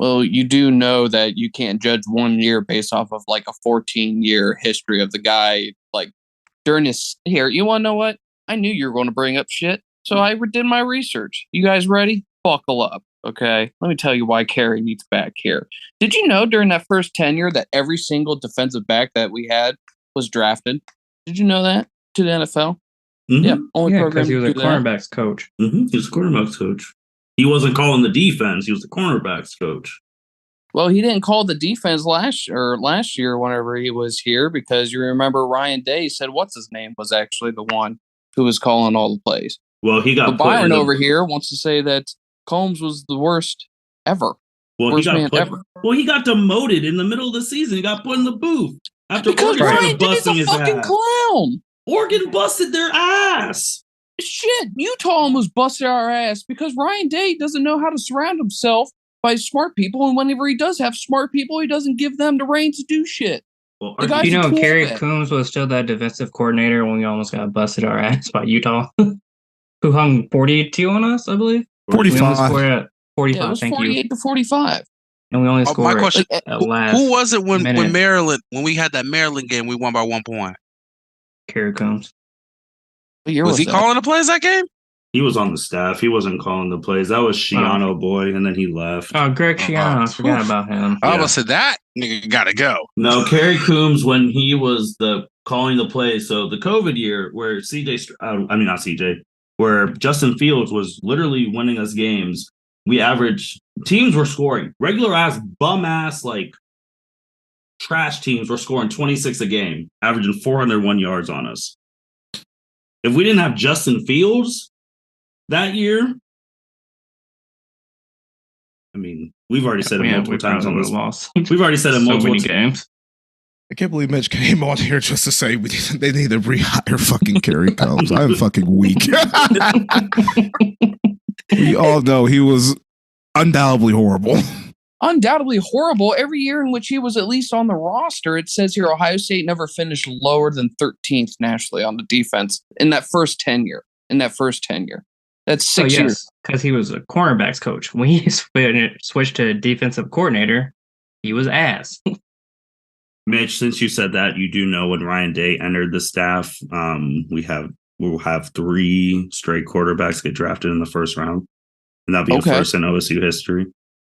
Well, you do know that you can't judge 1 year based off of like a 14-year history of the guy. Like, during his here, you want to know what? I knew you were going to bring up shit, so I did my research. You guys ready? Buckle up, okay? Let me tell you why Kerry needs back here. Did you know during that first tenure that every single defensive back that we had was drafted? Did you know that to the NFL? Mm-hmm. Yeah, only Yeah, program because he was a to do that. cornerbacks coach. Mm-hmm. He was a cornerbacks coach. He wasn't calling the defense. He was the cornerbacks coach. Well, he didn't call the defense last year whenever he was here because you remember Ryan Day said what's his name was actually the one who was calling all the plays. Well, he got But Byron over here wants to say that Combs was the worst ever. Well, worst he man got ever. Well, he got demoted in the middle of the season. He got put in the booth after Because Oregon Ryan Day is busting a his fucking ass. clown. Oregon busted their ass. Shit, Utah almost busted our ass because Ryan Day doesn't know how to surround himself by smart people, and whenever he does have smart people, he doesn't give them the reins to do shit. Well, The guy's You a know, tool Kerry bag. Coombs was still that defensive coordinator when we almost got busted our ass by Utah, who hung 42 on us, I believe. We only 45. scored at 45. Yeah, it was Thank 48 you. to 45. And we only My scored question: Like, at last. Who was it when minute. Maryland, when we had that Maryland game, we won by 1 point? Kerry Coombs. What year Was he that? calling the plays that game? he was on the staff. He wasn't calling the plays. That was Shiano boy, and then he left. Oh, Greg Schiano. I forgot Oof. about him. I Yeah. almost said that nigga gotta go. No, Kerry Coombs when he was the calling the plays. So the COVID year where not CJ, where Justin Fields was literally winning us games. We averaged teams were scoring regular ass bum ass like trash teams were scoring 26 a game, averaging 401 yards on us. If we didn't have Justin Fields that year, I mean, we've already said it multiple times on this. Lost. We've already said it so multiple many games. I can't believe Mitch came on here just to say they need to rehire fucking Kerry Combs. I'm fucking weak. We all know he was undoubtedly horrible. Undoubtedly horrible. Every year in which he was at least on the roster, it says here Ohio State never finished lower than 13th nationally on the defense in that first tenure. That's 6 years. Because he was a cornerbacks coach. When he switched to defensive coordinator, he was ass. Mitch, since you said that, you do know when Ryan Day entered the staff, we'll have 3 straight quarterbacks get drafted in the first round, and that'll be a first in OSU history.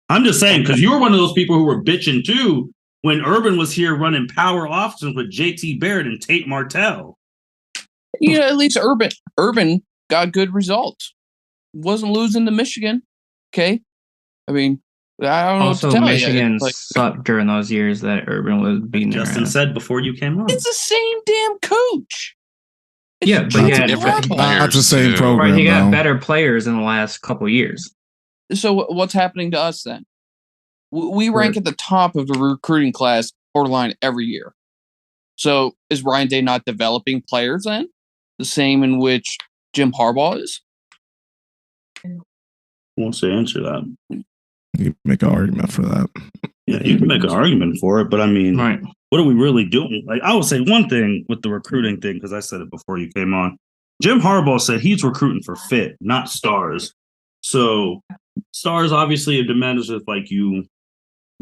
I'm just saying because you were one of those people who were bitching too when Urban was here running power offenses with JT Barrett and Tate Martell. You know, at least Urban got good results. Wasn't losing to Michigan. Okay, I mean, I don't know Also, what to tell Michigan you. sucked during those years that Urban was beating their Justin ass. said before you came on. It's the same damn coach. Yeah, but It's yeah, different horrible. players, Not the same too. program. Right, he got though. better players in the last couple years. So what's happening to us then? We rank at the top of the recruiting class borderline every year. So is Ryan Day not developing players then? The same in which Jim Harbaugh is? Won't say answer that. You make an argument for that. Yeah, you can make an argument for it, but I mean, Right. what are we really doing? Like, I would say one thing with the recruiting thing, because I said it before you came on. Jim Harbaugh said he's recruiting for fit, not stars. So stars obviously diminishes if like you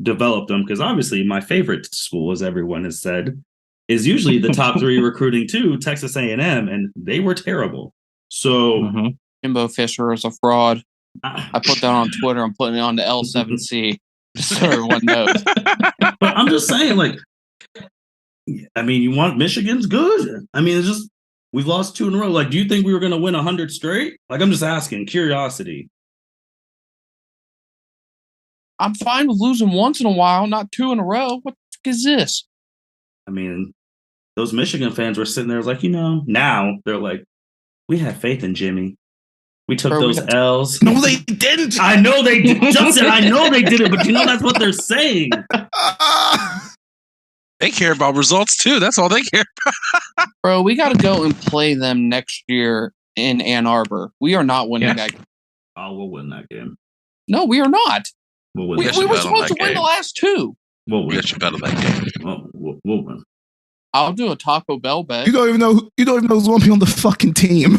develop them, because obviously my favorite school, as everyone has said, is usually the top 3 recruiting too, Texas A&M, and they were terrible. So Jimbo Fisher is a fraud. I put that on Twitter. I'm putting it on the L7C just so everyone knows. But I'm just saying, like, I mean, you want Michigan's good. I mean, it's just we've lost 2 in a row. Like, do you think we were going to win 100 straight? Like, I'm just asking, curiosity. I'm fine with losing once in a while, not 2 in a row. What the fuck is this? I mean, those Michigan fans were sitting there like, now they're like, we have faith in Jimmy. We took those L's. No, they didn't. I know they did. Justin, I know they did it, but that's what they're saying. They care about results too. That's all they care about. Bro, we got to go and play them next year in Ann Arbor. We are not winning that game. Oh, we'll win that game. No, we are not. We'll win. We were supposed to win the last 2. We'll win. We got you bet on that game. We'll win. I'll do a Taco Bell bet. You don't even know who's going to be on the fucking team.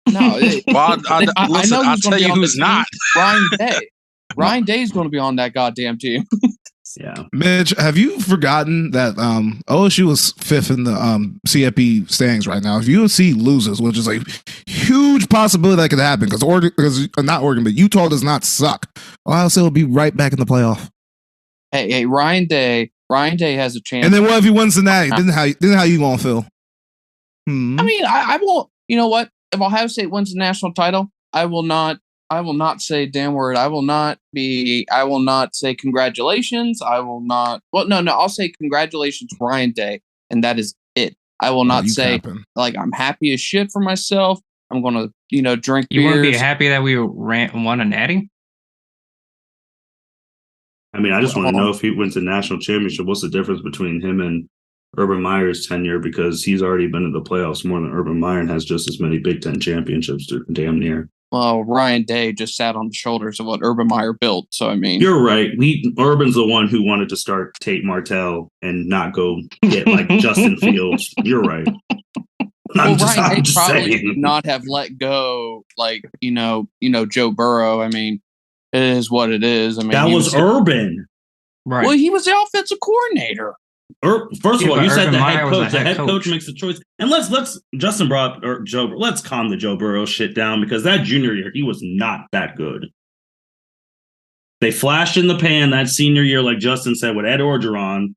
No, Well, I know I'll tell you who's not. Ryan Day. Ryan Day's going to be on that goddamn team. Yeah. Mitch, have you forgotten that OSU was 5th in the CFP standings right now? If USC loses, which is a huge possibility that could happen, because not Oregon, but Utah does not suck. Ohio State will be right back in the playoff. Hey, Ryan Day has a chance. And then what if he wins Cincinnati? Then how you gonna feel? I mean, I won't. You know what? If Ohio State wins the national title, I will not say a damn word. I will not say congratulations. I will not. Well, no. I'll say congratulations, Ryan Day, and that is it. I will not say like I'm happy as shit for myself. I'm gonna, drink beers. You want to be happy that we won a natty? I mean, I just want to know if he wins the national championship, what's the difference between him and Urban Meyer's tenure? Because he's already been in the playoffs more than Urban Meyer and has just as many Big Ten championships, damn near. Well, Ryan Day just sat on the shoulders of what Urban Meyer built. So, I mean, you're right. Urban's the one who wanted to start Tate Martell and not go get like Justin Fields. You're right. Ryan Day probably should not have let go, like, Joe Burrow. I mean, it is what it is. I mean, that was Urban. Right. Well, he was the offensive coordinator. First of all, you said the head coach. The head coach makes the choice. And let's Justin brought or Joe. Let's calm the Joe Burrow shit down, because that junior year he was not that good. They flashed in the pan that senior year, like Justin said, with Ed Orgeron,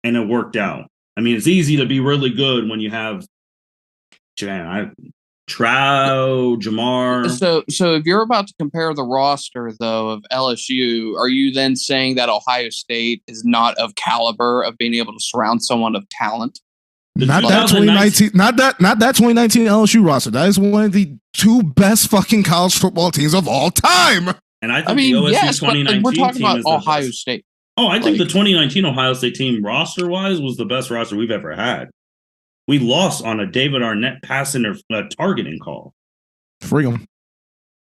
and it worked out. I mean, it's easy to be really good when you have Trout, Jamar. So if you're about to compare the roster, though, of LSU, are you then saying that Ohio State is not of caliber of being able to surround someone of talent? Not that 2019. Not that 2019 LSU roster. That is one of the 2 best fucking college football teams of all time. And I think the OSU 2019 we're talking team about is Ohio State. Oh, I think the 2019 Ohio State team roster-wise was the best roster we've ever had. We lost on a David Arnett passing or targeting call. Free him.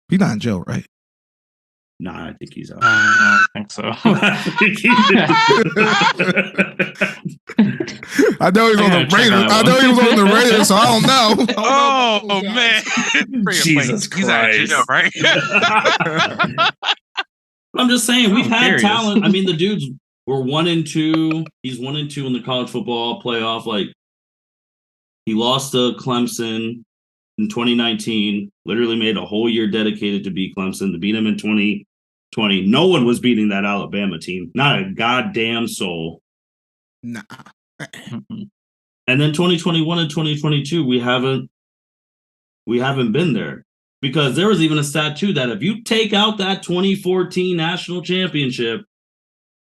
He's not in jail, right? Nah, I think he's out. I don't think so. I know he's on the Raiders. I know he was on the Raiders, so I don't know. Oh man, Jesus Christ! He's right? I'm just saying we've had talent. I mean, the dudes were 1-2. He's 1-2 in the college football playoff. Like, he lost to Clemson in 2019. Literally made a whole year dedicated to beat Clemson. To beat him in 2020, no one was beating that Alabama team. Not a goddamn soul. Nah. And then 2021 and 2022, we haven't been there, because there was even a stat too that if you take out that 2014 national championship,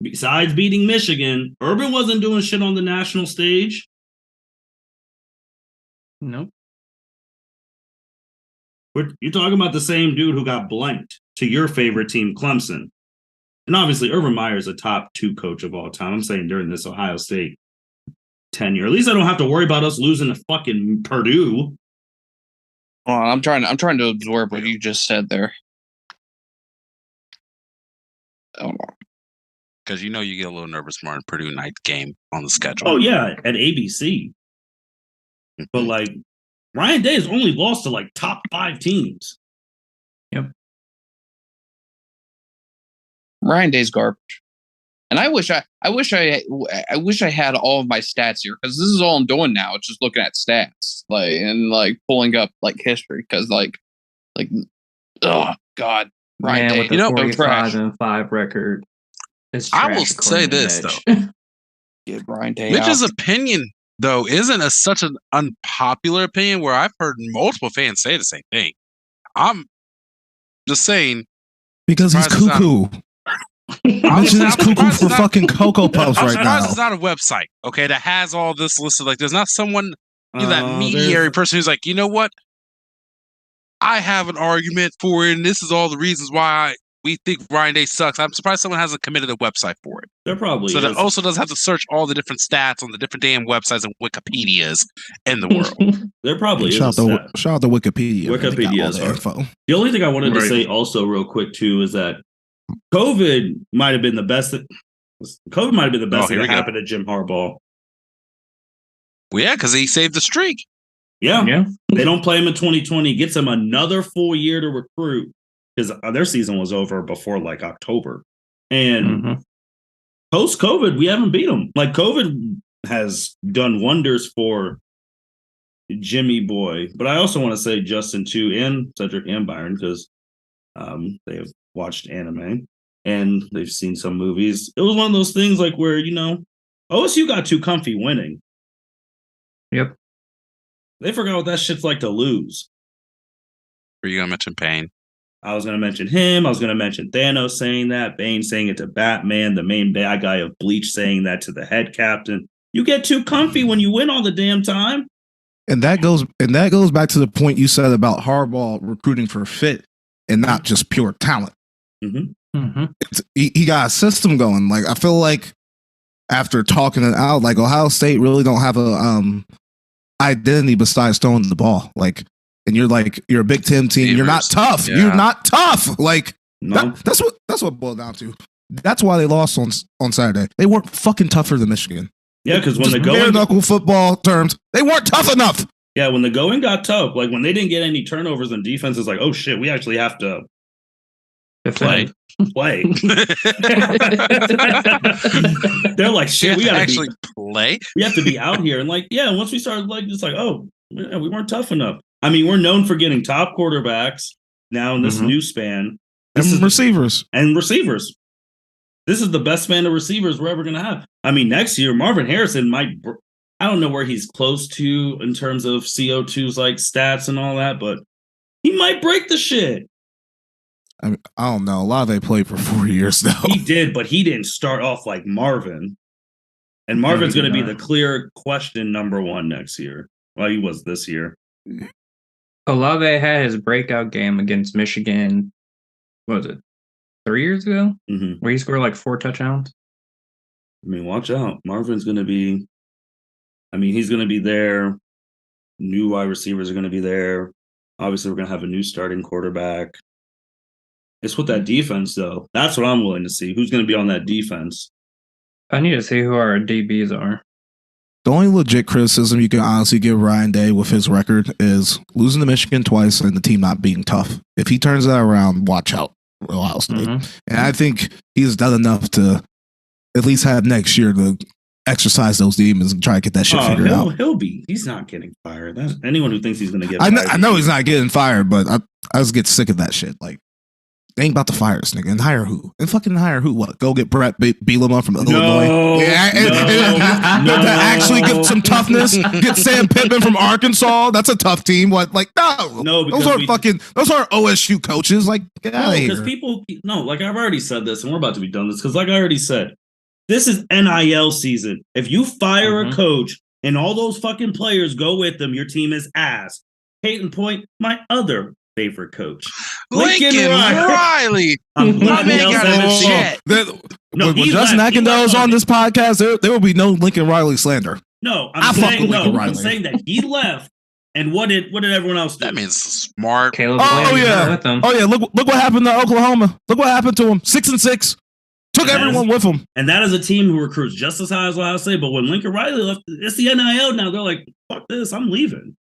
besides beating Michigan, Urban wasn't doing shit on the national stage. Nope. You're talking about the same dude who got blanked to your favorite team, Clemson. And obviously, Urban Meyer is a top 2 coach of all time. I'm saying during this Ohio State tenure. At least I don't have to worry about us losing to fucking Purdue. Oh, I'm trying to absorb what you just said there. Because you get a little nervous more in Purdue night game on the schedule. Oh yeah, at ABC. But like, Ryan Day has only lost to like top 5 teams. Yep. Ryan Day's garbage. And I wish I had all of my stats here, because this is all I'm doing now. It's just looking at stats, and pulling up history, because oh God, Brian Man, Day, with the I'm 45-5 record. It's I will trash say according to this, Mitch. though. Get Brian Day Mitch's out. opinion, though, isn't such an unpopular opinion, where I've heard multiple fans say the same thing. I'm just saying, Because he's surprised it's cuckoo. I'm Mitch is cuckoo surprised for it's not- fucking Cocoa Puffs I'm right surprised now. it's not a website, okay, that has all this listed. There's not someone, that there's- mediary person who's like, you know what? I have an argument for it, and this is all the reasons why we think Brian Day sucks. I'm surprised someone hasn't committed a website for it. There probably So is. that also doesn't have to search all the different stats on the different damn websites and Wikipedias in the world. There probably is. Shout out to Wikipedia. man. They got Wikipedia all is the hard. info. The only thing I wanted to Right. say also real quick too is that COVID might have been the best that here we go. happened to Jim Harbaugh. Well, yeah, because he saved the streak. Yeah. Yeah. They don't play him in 2020, gets him another full year to recruit, because their season was over before October. And Mhm. post COVID, we haven't beat them. COVID has done wonders for Jimmy Boy. But I also want to say Justin too, and Cedric and Byron, because they have watched anime and they've seen some movies. It was one of those things where, OSU got too comfy winning. Yep. They forgot what that shit's like to lose. Were you going to mention Payne? I was going to mention him. I was going to mention Thanos saying that, Bane saying it to Batman, the main bad guy of Bleach saying that to the head captain. You get too comfy when you win all the damn time. And that goes back to the point you said about Harbaugh recruiting for fit and not just pure talent. Mm-hmm. Mhm. He got a system going. I feel like after talking it out, Ohio State really don't have a identity besides throwing the ball. And you're you're a Big Ten team. You're not tough. Yeah. You're not tough. No. That's what it boiled down to. That's why they lost on Saturday. They weren't fucking tougher than Michigan. Yeah, because when Just the bare going knuckle football terms, they weren't tough enough. when the going got tough, when they didn't get any turnovers and defense is oh shit, we actually have to play. They're like, shit, we have to gotta actually play. we have to be out here. And once we started we weren't tough enough. I mean, we're known for getting top quarterbacks now in this Mhm. new span. And receivers. And receivers. This is the best span of receivers we're ever going to have. I mean, next year, Marvin Harrison might, I don't know where he's close to in terms of CO2's stats and all that, but he might break the shit. I mean, I don't know. Olave played for 4 years though. He did, but he didn't start off like Marvin. And Marvin's he going to did be not. the clear question number one next year. Well, he was this year. Olave had his breakout game against Michigan. What was it? 3 years ago, Mm-hmm. where he scored 4 touchdowns. I mean, watch out. Marvin's going to be, he's going to be there. New wide receivers are going to be there. Obviously, we're going to have a new starting quarterback. It's with that defense, though. That's what I'm willing to see. Who's going to be on that defense? I need to see who our DBs are. The only legit criticism you can honestly give Ryan Day with his record is losing to Michigan twice and the team not being tough. If he turns that around, watch out, Ohio State. Mhm. And I think he's done enough to at least have next year to exercise those demons and try to get that shit figured out. He's not getting fired. That's anyone who thinks he's going to get I fired. know he's not getting fired, but I just get sick of that shit. They ain't about to fire this nigga. And hire who? And fucking hire who? What? Go get Brett Bielema from Illinois? Yeah, no. to actually get some toughness. Get Sam Pittman from Arkansas. That's a tough team. What? No. No, because those aren't OSU coaches. Get out of because here. I've already said this, and we're about to be done this, because I already said, this is NIL season. If you fire a coach and all those fucking players go with them, your team is ass. Peyton Point, my other favorite coach. Lincoln Riley. I'm glad man Nell got said a it. shit. No, when Justin Akindola is on this podcast, there will be no Lincoln Riley slander. No, fuck with Lincoln Riley. I'm saying that he left. And what did everyone else do? That means smart. Caleb Oh Williams yeah, with them. Look what happened to Oklahoma. Look what happened to him. 6-6. Took everyone with him. And that is a team who recruits just as high as Ohio State. But when Lincoln Riley left, it's the NIL now. They're like, fuck this, I'm leaving.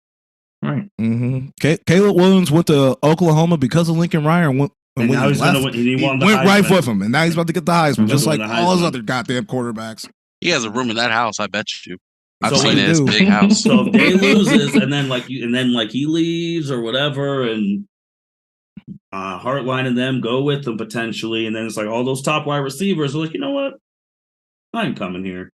Right. Mm-hmm. Caleb Williams went to Oklahoma because of Lincoln Riley And when now he's gonna left, win. He won the went right Heisman. with him, and now he's about to get the Heisman, He's just about like to win the all his Heisman. other goddamn quarterbacks. He has a room in that house, I bet you. I've So seen we it. It's a do. big house. So if Day loses, and then he leaves or whatever, and Hartline and them go with him potentially, and then it's like all those top wide receivers are like, you know what, I ain't coming here.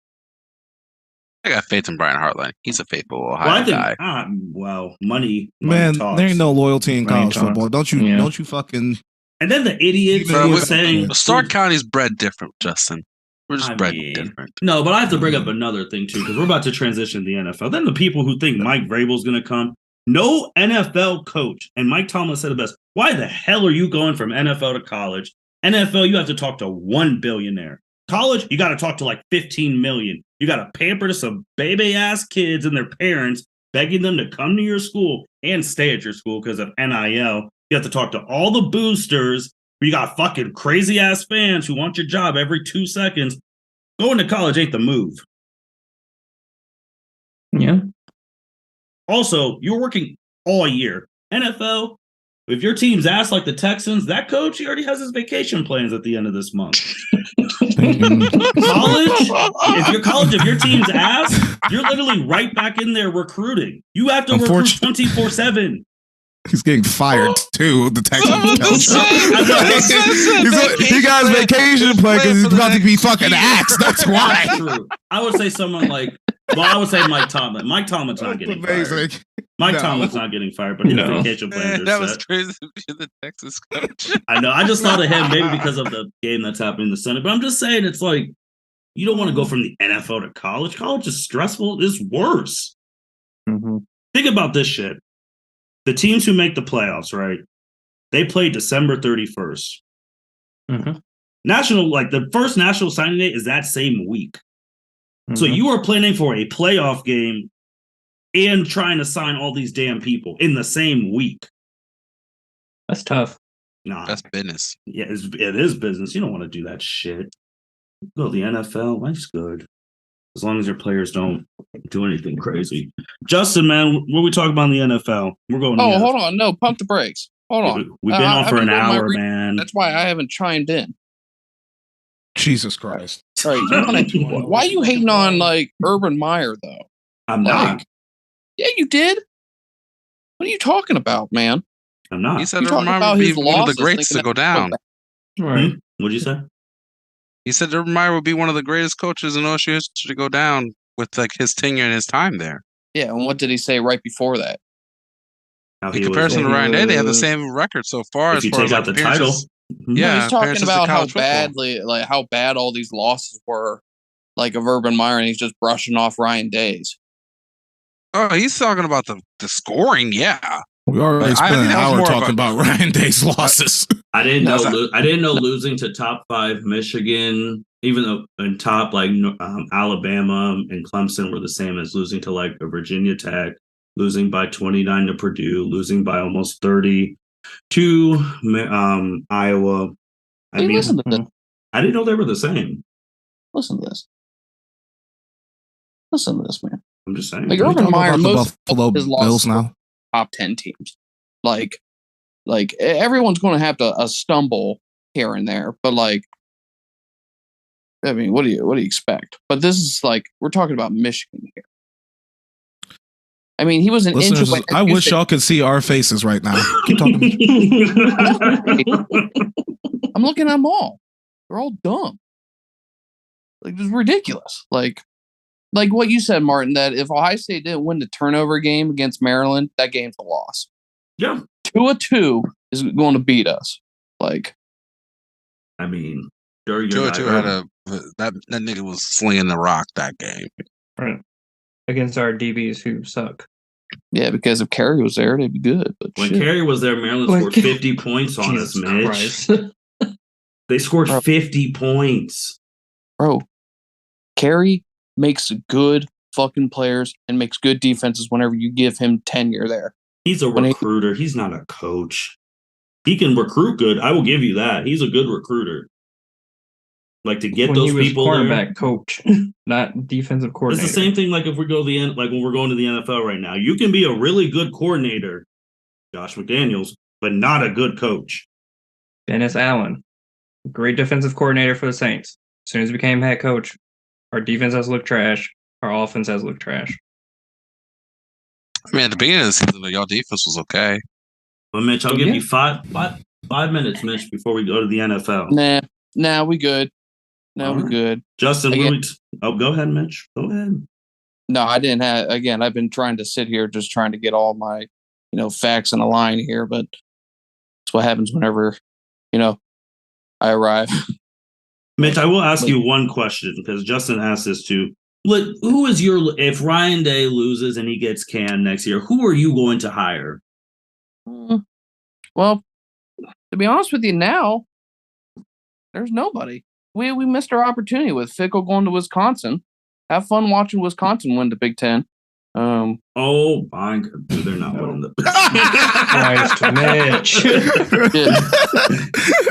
I got faith in Brian Hartline. He's a faithful Ohio Well, I think, guy. money Man, talks. there ain't no loyalty in Money college talks. football. Don't you fucking. And then the idiots Bro, were with- saying Stark County's bred different, Justin. We're just I bred mean, different. No, but I have to bring up another thing too, because we're about to transition to the NFL. Then the people who think Mike Vrabel's going to come, no NFL coach, and Mike Tomlin said it best. Why the hell are you going from NFL to college? NFL, you have to talk to one billionaire. College, you got to talk to like 15 million. You got to pamper to some baby ass kids and their parents, begging them to come to your school and stay at your school because of NIL. You have to talk to all the boosters. You got fucking crazy ass fans who want your job every 2 seconds. Going to college ain't the move. Yeah. Also, you're working all year. NFL, if your team's ass like the Texans, that coach, he already has his vacation plans at the end of this month. If your team's ass, you're literally right back in there recruiting. You have to recruit 24/7. He's getting fired too. The Texans. He He got his vacation plan because he's about to be fucking axed. That's why. That's true. I would say someone like, I would say Mike Tomlin. Mike Tomlin's not getting fired. Mike Tomlin's not getting fired, but his vacation plans are that was set. crazy to be the Texas coach. I know. I just thought of him maybe because of the game that's happening in the Senate. But I'm just saying, it's like, you don't want to go from the NFL to college. College is stressful. It's worse. Mm-hmm. Think about this shit. The teams who make the playoffs, right? They play December 31st. Mm-hmm. The first national signing day is that same week. So you are planning for a playoff game and trying to sign all these damn people in the same week. That's tough. Nah. That's business. Yeah, it is business. You don't want to do that shit. Go to the NFL, life's good. As long as your players don't do anything crazy. Justin, man, what we talking about in the NFL? We're going. Oh, hold on. No, pump the brakes. Hold on. We've been on I've for been an doing my hour, man. That's why I haven't chimed in. Jesus Christ. All right, why are you hating on like Urban Meyer though? I'm not. Yeah, you did. What are you talking about, man? I'm not. He said You're Urban talking Meyer about would be his one of the losses, greats to thinking go down. Right. What'd you say? He said Urban Meyer would be one of the greatest coaches in OSU history to go down with like his tenure and his time there. Yeah, and what did he say right before that? How In he was- comparison to Ryan Day, they have the was- same record so far If as you far take as out like the title. appearances. Mhm. Yeah, No, he's talking appearances to about how college football. how bad all these losses were, like of Urban Meyer, and he's just brushing off Ryan Day's. Oh, he's talking about the scoring. Yeah, We already I spent think an that was hour more of talking a- about Ryan Day's losses. I didn't No, know. it's I didn't know losing to top 5 Michigan, even though in top like Alabama and Clemson were the same as losing to like Virginia Tech, losing by 29 to Purdue, losing by almost 30 to Iowa. I Hey, mean, listen to this. I didn't know they were the same. Listen to this. Listen to this, man. I'm just saying. Like Are we Urban talking Meyer, about the most Buffalo of his Bills losses were now? top 10 teams. Like everyone's going to have to stumble here and there, but like, I mean, what do you expect? But this is like we're talking about Michigan here. I mean, he was an inch Listeners, away. I wish y'all could see our faces right now. Keep talking. I'm looking at them all. They're all dumb. Like it's ridiculous. Like what you said, Martin, that if Ohio State didn't win the turnover game against Maryland, that game's a loss. Yeah. 2-2 is going to beat us. Like, I mean, sure, you're 2-2 not- had that nigga was slinging the rock that game. Right. Against our DBs who suck. yeah, because if Carey was there, they'd be good. But when shit. Carey was there, Maryland Like- scored 50 points on us, Jesus Mitch. Christ. They scored Bro. 50 points. Bro, Carey makes good fucking players and makes good defenses whenever you give him tenure there. He's a When he- recruiter. He's not a coach. He can recruit good. I will give you that. He's a good recruiter. Like to get when those he was people quarterback there. coach, not defensive It's coordinator. the same thing like if we go to the end, like when we're going to the NFL right now. You can be a really good coordinator, Josh McDaniels, but not a good coach. Dennis Allen, great defensive coordinator for the Saints. As soon as he became head coach, our defense has looked trash. Our offense has looked trash. I mean, at the beginning of the season, y'all defense was okay. But Mitch, I'll give you five minutes, Mitch, before we go to the NFL. Nah, we good. All We right. good. Justin, Again- go ahead, Mitch. Go ahead. No, I didn't have. Again, I've been trying to sit here, just trying to get all my, facts in a line here. But that's what happens whenever, I arrive. Mitch, I will ask you one question because Justin asked this too. Who is if Ryan Day loses and he gets canned next year, who are you going to hire? Well, to be honest with you, now there's nobody. We missed our opportunity with Fickle going to Wisconsin. Have fun watching Wisconsin win the Big Ten. Oh my God, they're not winning the. Christ, Mitch.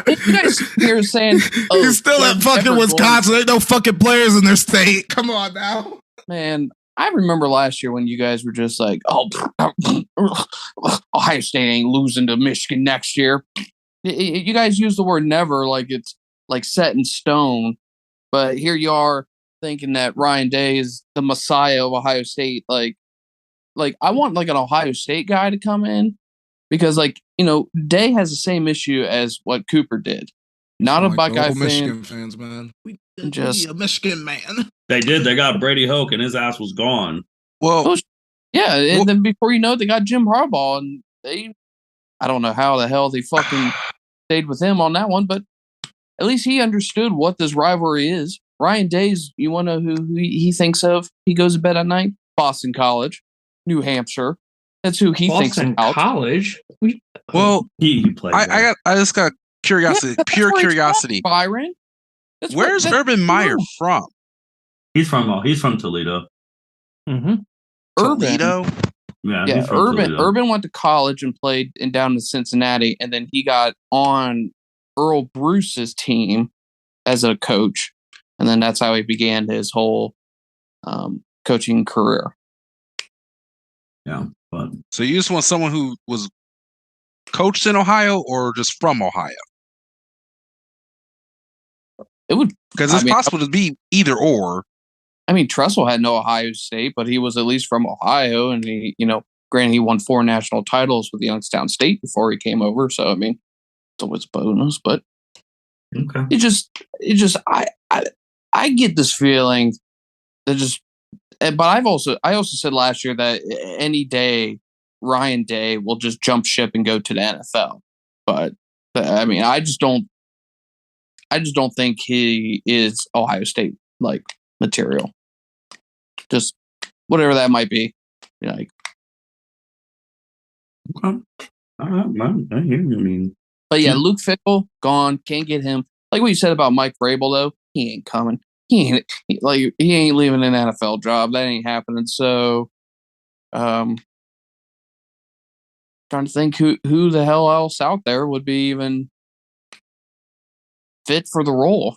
You guys here saying He's still at fucking Wisconsin. Ain't no fucking players in their state. Come on now. Man, I remember last year when you guys were just like, "Oh, Ohio State ain't losing to Michigan next year." You guys use the word "never" like it's like set in stone, but here you are thinking that Ryan Day is the messiah of Ohio State. Like I want like an Ohio State guy to come in because Day has the same issue as what Cooper did. Not a Buckeye fan. Michigan fans, man. We a Michigan man. They did. They got Brady Hoke, and his ass was gone. Well, yeah, and then before you know it, they got Jim Harbaugh, and I don't know how the hell they fucking stayed with him on that one, but at least he understood what this rivalry is. Ryan Day's, you want to know who he thinks of? He goes to bed at night? Boston College, New Hampshire. That's who he thinks Boston about. College? well, He played. I just got curiosity, Yeah, pure curiosity. From, Byron. Where's Urban Meyer from? He's from Toledo. Mm-hmm. Toledo. Yeah, Yeah, he's from Toledo. Urban went to college and played down in Cincinnati, and then he got on Earl Bruce's team as a coach, and then that's how he began his whole coaching career. Yeah, but So you just want someone who was coached in Ohio or just from Ohio? It would Because it's possible to be either or. I mean, Tressel had no Ohio State, but he was at least from Ohio, and he, granted, he won 4 national titles with Youngstown State before he came over. So I mean, it's always a bonus. But okay. I get this feeling that but I also said last year that any day Ryan Day will just jump ship and go to the NFL. But I mean, I just don't think he is Ohio State like material. Just whatever that might be. Okay. All right, I hear you. I mean, but yeah, Luke Fickell gone. Can't get him. Like what you said about Mike Vrabel, though, he ain't coming. He ain't leaving an NFL job. That ain't happening. So, trying to think who the hell else out there would be even fit for the role.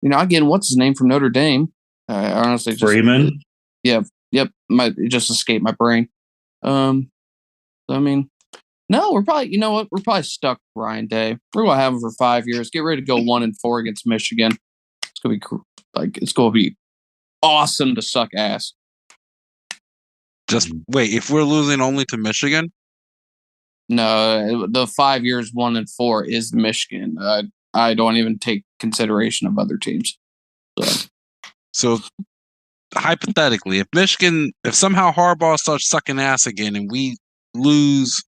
Again, what's his name from Notre Dame? I honestly just Freeman. Yep. It just escaped my brain. I mean, no, we're probably, you know what? We're probably stuck with Ryan Day. We're going to have him for 5 years. Get ready to go 1-4 against Michigan. It's going to be cool. It's going to be awesome to suck ass. Just wait, if we're losing only to Michigan? No, the 5 years 1-4 is Michigan. I don't even take consideration of other teams. So hypothetically, if somehow Harbaugh starts sucking ass again and we lose,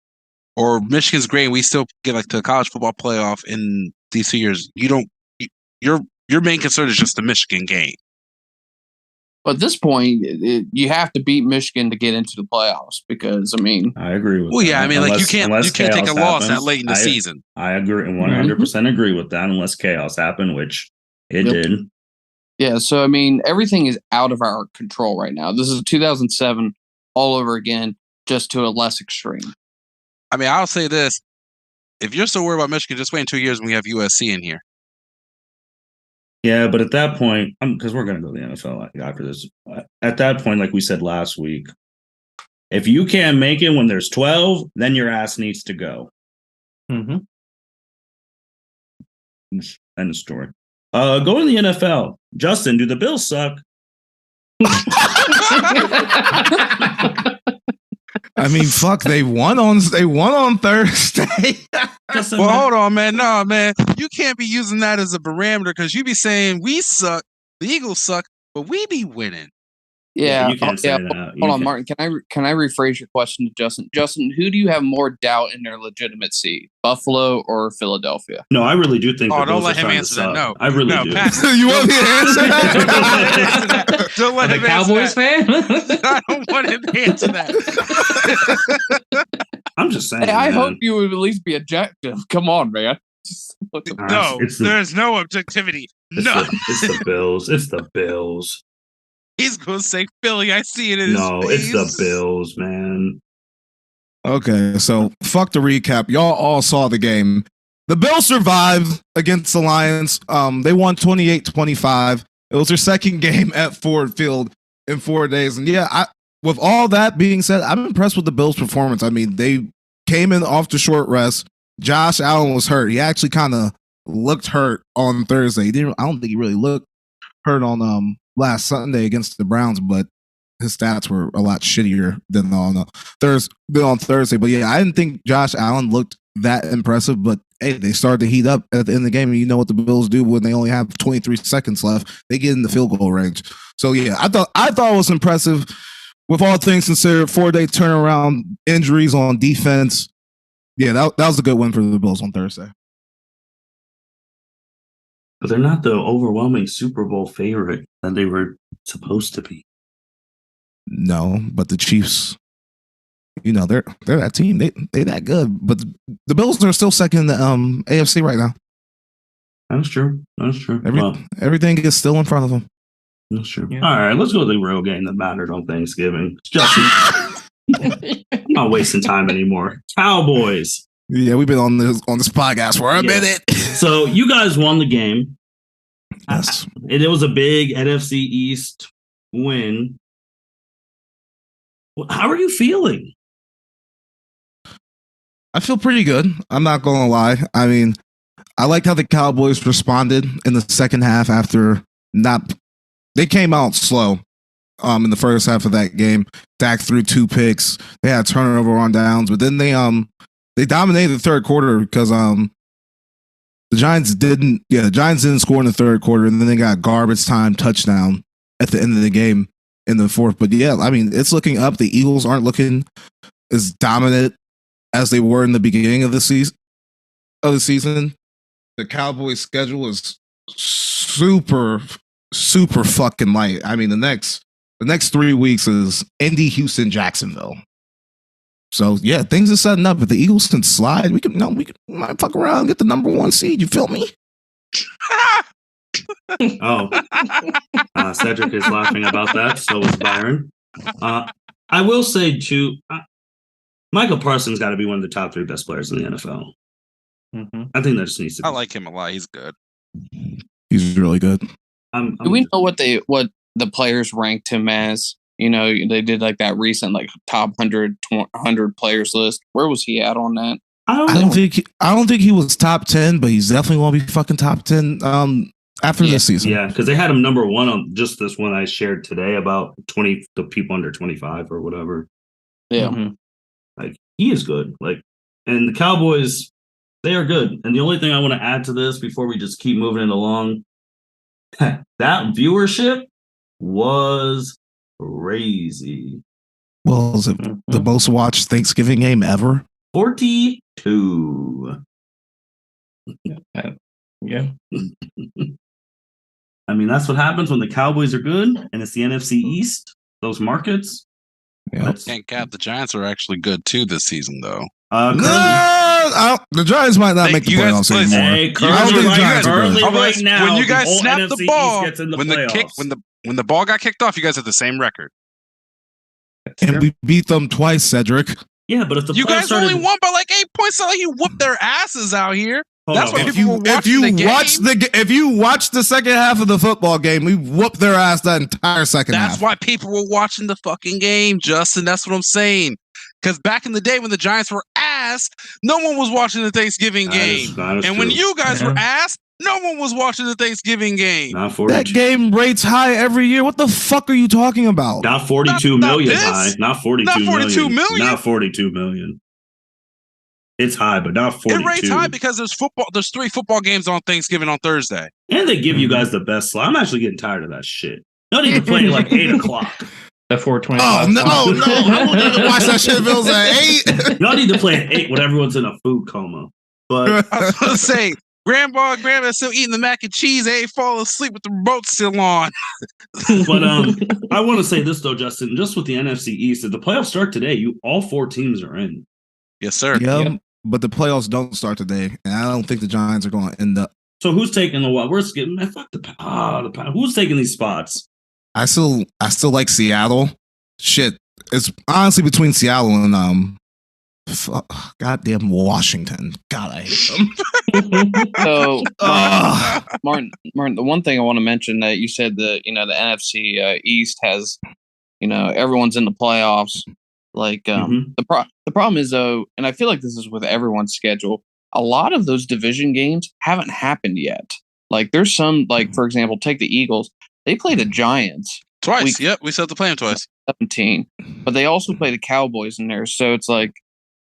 or Michigan's great and we still get to the college football playoff in these 2 years, your main concern is just the Michigan game. But at this point, you have to beat Michigan to get into the playoffs because, I mean... I agree with that. Well, yeah, I mean, you can't take a loss that late in the season. I agree, 100% agree with that unless chaos happened, which it did. Yeah, so, I mean, everything is out of our control right now. This is 2007 all over again, just to a less extreme. I mean, I'll say this. If you're still worried about Michigan, just wait in 2 years when we have USC in here. Yeah, but at that point, because we're going to go to the NFL after this. At that point, like we said last week, if you can't make it when there's 12, then your ass needs to go. Mm-hmm. End of story. Go to the NFL. Justin, do the Bills suck? I mean, fuck, they won on Thursday. Justin, Well, hold on, man. No, man. You can't be using that as a barometer because you be saying we suck, the Eagles suck, but we be winning. Yeah, you can't say that. You Hold on, can't. Martin. Can I rephrase your question to Justin? Justin, who do you have more doubt in their legitimacy, Buffalo or Philadelphia? No, I really do think. Oh, the don't Bills let are him starting answer to that. suck. No, I really no, do. pass You want me to answer that? Don't let The him answer Cowboys that. fan? I don't want him to answer that. I'm just saying. Hey, I man. hope you would at least be objective. Come on, man. All right, No, it's the, there's no objectivity. it's No, it's the Bills. It's the Bills. he's gonna say Philly. I see it in No, his face. it's the Bills, man. Okay, so fuck the recap. Y'all all saw the game. The Bills survived against the Lions. They won 28-25. It was their second game at Ford Field in 4 days. And yeah, with all that being said, I'm impressed with the Bills' performance. I mean, they came in off the short rest. Josh Allen was hurt. He actually kind of looked hurt on Thursday. I don't think he really looked hurt on last Sunday against the Browns, but his stats were a lot shittier than on Thursday. But yeah, I didn't think Josh Allen looked that impressive, but hey, they started to heat up at the end of the game, and you know what the Bills do when they only have 23 seconds left. They get in the field goal range. So yeah, I thought it was impressive with all things considered. 4-day turnaround, injuries on defense. Yeah, that was a good win for the Bills on Thursday. But they're not the overwhelming Super Bowl favorite that they were supposed to be. No, but the Chiefs, you know, they're that team. They that good. But the Bills are still second in the AFC right now. That's true. Everything is still in front of them. That's true. Yeah. All right, let's go to the real game that mattered on Thanksgiving. Justin, I'm not wasting time anymore. Cowboys. Yeah, we've been on this podcast for a minute. So you guys won the game. Yes. It was a big NFC East win. How are you feeling? I feel pretty good. I'm not going to lie. I mean, I liked how the Cowboys responded in the second half after they came out slow in the first half of that game. Dak threw 2 picks. They had turnover on downs, but then they dominated the third quarter because the Giants didn't score in the third quarter, and then they got garbage time touchdown at the end of the game in the fourth. But yeah, I mean, it's looking up. The Eagles aren't looking as dominant as they were in the beginning of the season. The Cowboys' schedule is super, super fucking light. I mean, the next 3 weeks is Indy, Houston, Jacksonville. So yeah, things are setting up. If the Eagles can slide, we might fuck around and get the number 1 seed. You feel me? Cedric is laughing about that. So is Byron. I will say too, Michael Parsons got to be one of the top 3 best players in the NFL. Mm-hmm. I think that just needs to. I like him a lot. He's good. He's really good. Do we know what the players ranked him as? You know, they did like that recent like top 100 players list. Where was he at on that? I don't think he was top 10, but he's definitely going to be fucking top 10 after this season. Yeah, because they had him number 1 on just this one I shared today about the people under 25 or whatever. Yeah. Mm-hmm. Like, he is good. Like, and the Cowboys, they are good. And the only thing I want to add to this before we just keep moving it along, that viewership was crazy. Well, is it the most watched Thanksgiving game ever? 42. Yeah. I mean, that's what happens when the Cowboys are good and it's the NFC East, those markets. Yeah. Can't cap. The Giants are actually good too this season, though. The Giants might not make the playoffs anymore. Hey, right now, when you guys the snap NFC the ball, gets in the when playoffs. when the ball got kicked off, you guys had the same record. And we beat them twice, Cedric. Yeah, but if the You playoffs guys only won by like 8 points. It's not like you whooped their asses out here. That's why people were watching the game. If you watch the second half of the football game, we whooped their ass that entire second half. That's why people were watching the fucking game, Justin. That's what I'm saying. Because back in the day when the Giants were asked, no one was watching the Thanksgiving game. That is And when true. you guys were asked, no one was watching the Thanksgiving game. Not 42. That game rates high every year. What the fuck are you talking about? Not 42 Not million this. high. Not 42 Not 42 million. million. Not 42 million. It's high, but not 42. It rates high because there's 3 football games on Thanksgiving on Thursday. And they give you guys the best slot. I'm actually getting tired of that shit. Don't even play at like 8 o'clock. The 420. Oh, no. I don't need to watch that shit if it was at 8. Y'all need to play at 8 when everyone's in a food coma. But I was going to say, Grandma and Grandma's still eating the mac and cheese. They ain't falling asleep with the remote still on. But I want to say this though, Justin. Just with the NFC East, if the playoffs start today, all 4 teams are in. Yes, sir. Yeah, but the playoffs don't start today, and I don't think the Giants are going to end up. So who's taking the what? We're skipping. Man, fuck the who's taking these spots? I still like Seattle. Shit, it's honestly between Seattle and goddamn Washington. God, I hate them. So, Martin, the one thing I want to mention that you said that the NFC East has, everyone's in the playoffs. Like the problem is though, and I feel like this is with everyone's schedule. A lot of those division games haven't happened yet. Like there's some, like for example, take the Eagles. They play the Giants twice. Yep, we still have to play them twice. 17, but they also play the Cowboys in there. So it's like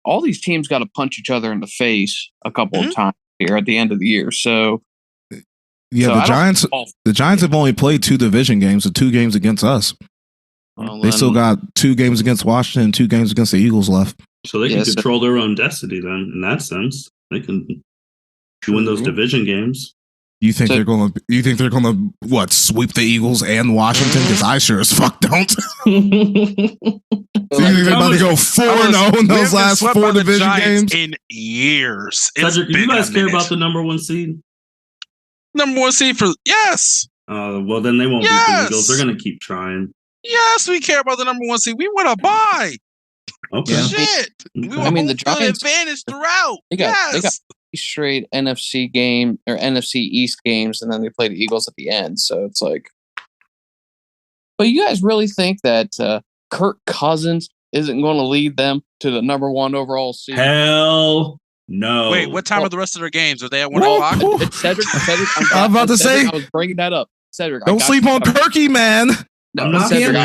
all these teams got to punch each other in the face a couple of times here at the end of the year. So yeah, the Giants have only played 2 division games, the 2 games against us. Well, they still got 2 games against Washington, 2 games against the Eagles left. So they can control their own destiny then. In that sense, they can win those division games. You think they're gonna what, sweep the Eagles and Washington? Because I sure as fuck don't. You think they're about to go 4-0 in those last 4 division games in years? Cedric, do you guys care about the number 1 seed? Number 1 seed for yes. Well, then they won't beat the Eagles. They're gonna keep trying. Yes, we care about the number 1 seed. We want to buy. Okay. Shit. We want the Giants advantage throughout. They got straight NFC game or NFC East games, and then they play the Eagles at the end. So it's like, but you guys really think that Kirk Cousins isn't going to lead them to the number 1 overall seed? Hell no. Wait, what time are the rest of their games? Are they at 1 o'clock? It's Cedric. I'm about to say. I was bringing that up. Cedric, don't sleep on Kirky, man. I'm not Cedric,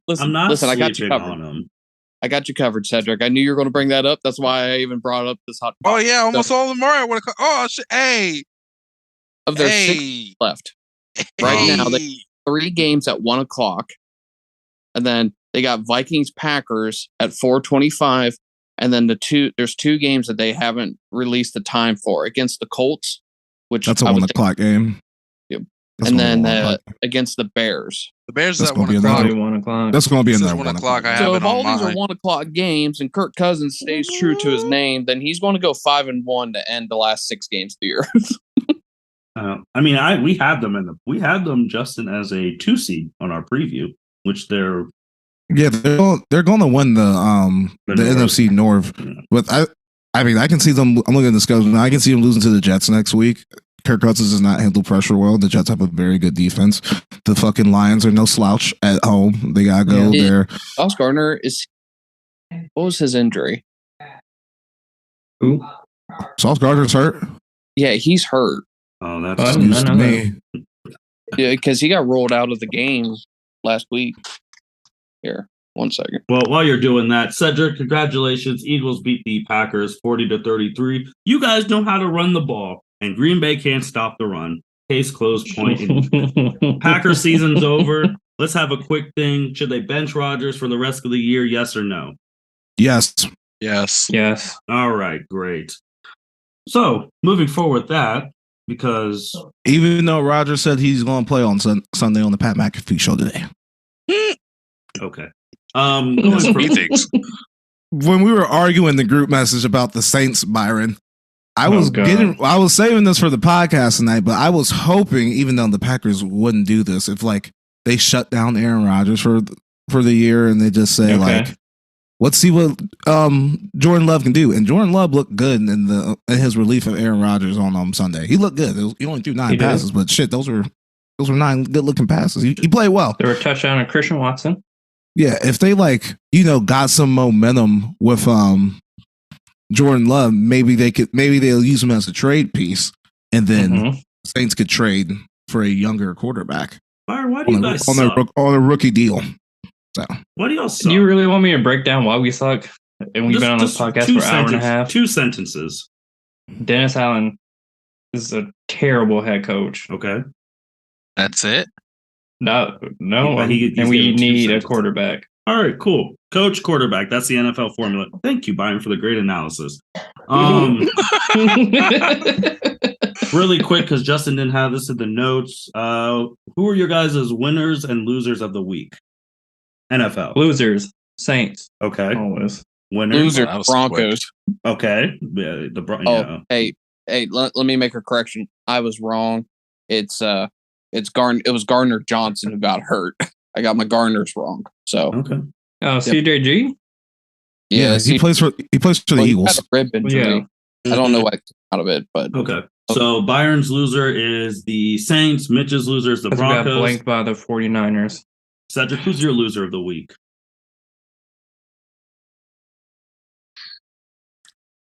listen, I got you covered. On him. I got you covered, Cedric. I knew you were going to bring that up. That's why I even brought up this hot. Oh yeah, almost all of them are. Oh shit! Hey, of their 6 left right now, they 3 games at 1 o'clock, and then they got Vikings Packers at 4:25, and then there's 2 games that they haven't released the time for against the Colts, which that's a 1 o'clock game. Yep. And then against the Bears. The Bears is at 1 o'clock. 1 o'clock. That's going to be another 1 o'clock. So if all these are 1 o'clock games and Kirk Cousins stays true to his name, then he's going to go 5-1 to end the last 6 games of the year. I mean, we had them Justin as a 2 seed on our preview, which they're they're going to win the NFC North. Yeah. But I mean, I can see them. I'm looking at the schedule. I can see them losing to the Jets next week. Kirk Cousins does not handle pressure well. The Jets have a very good defense. The fucking Lions are no slouch at home. They gotta go there. Sauce Gardner what was his injury? Who? Sauce Gardner's hurt. Yeah, he's hurt. Oh, that's news to me. Yeah, because he got rolled out of the game last week. Here, 1 second. Well, while you're doing that, Cedric, congratulations. Eagles beat the Packers 40-33. You guys know how to run the ball. And Green Bay can't stop the run. Case closed, point. Packer season's over. Let's have a quick thing. Should they bench Rodgers for the rest of the year? Yes or no? Yes. Yes. All right, great. So, moving forward with that, because even though Rodgers said he's going to play on Sunday on the Pat McAfee show today. Okay. When we were arguing the group message about the Saints, Byron, I was saving this for the podcast tonight, but I was hoping, even though the Packers wouldn't do this, if like they shut down Aaron Rodgers for the year and they just say like, let's see what Jordan Love can do. And Jordan Love looked good in his relief of Aaron Rodgers on Sunday. He looked good. He only threw 9 passes, but shit, those were 9 good looking passes. He played well. There were a touchdown on Christian Watson. Yeah, if they got some momentum with Jordan Love, maybe they'll use him as a trade piece, and then Mhm. Saints could trade for a younger quarterback Byron, why do you guys suck? on a rookie deal. So Why do y'all suck? Do you really want me to break down why we suck? And we've been on this podcast for an hour and a half. 2 sentences. Dennis Allen is a terrible head coach. Okay. That's it. No, But he's and we giving 2 need a sentences. quarterback. All right, cool. Coach, quarterback. That's the NFL formula. Thank you, Byron, for the great analysis. Really quick, because Justin didn't have this in the notes. Who are your guys' winners and losers of the week? NFL. Losers, Saints, Okay. always. Winners. Loser, that was Broncos. Okay. Yeah, Oh, hey, let me make a correction. I was wrong. It was Gardner Johnson who got hurt. I got my Gardners wrong. So Okay. Oh, CJG? yeah, he plays for the he had Eagles. a rib injury. Yeah. I don't know what came out of it, but Okay. So Byron's loser is the Saints. Mitch's loser is the Because we got Broncos. blanked by the 49ers. Cedric, who's your loser of the week?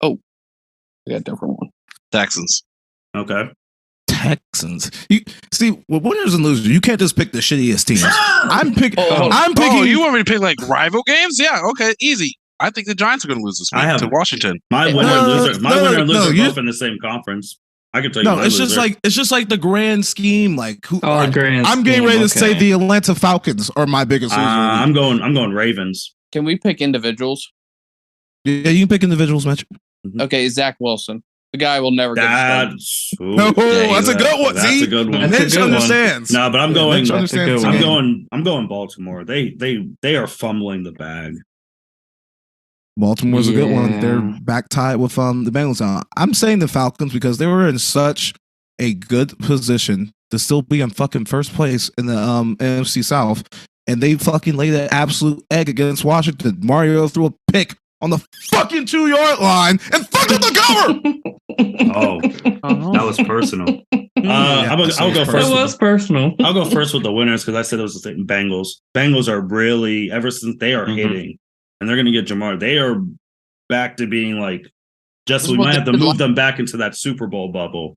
we got a different one. Texans. Okay. Texans. You see, with winners and losers, you can't just pick the shittiest teams. I'm picking. Oh, I'm picking. Oh, you want me to pick like rival games? Yeah, okay, easy. I think the Giants are going to lose this I week have- to Washington. My winner No, and loser. My no, winner and no, loser are you- both in the same conference. I can tell you. No, my it's just loser. like the grand scheme. Like who? Oh, grand I'm getting scheme, ready to say okay. the Atlanta Falcons are my biggest loser. I'm going Ravens. Can we pick individuals? Yeah, you can pick individuals, Mitch. Okay, Zach Wilson. The guy will never get started. That's No, that's a good one. That's See? a good one. That's a Mitch good one. understands. No, but I'm Yeah, going. Mitch That's a understands good the one. game. I'm going Baltimore. They are fumbling the bag. Baltimore's a good one. Yeah. They're back tied with the Bengals now. I'm saying the Falcons because they were in such a good position to still be in fucking first place in the NFC South, and they fucking laid an absolute egg against Washington. Mario threw a pick on the fucking 2-yard line and fucked up the cover. Oh, that was personal. I'll go That first. was personal. I'll go first with the winners because I said it was the same Bengals. Bengals are really, ever since they are Mhm. hitting, and they're going to get Jamar. They are back to being like, just This we is what might they have to did move them back into that Super Bowl bubble.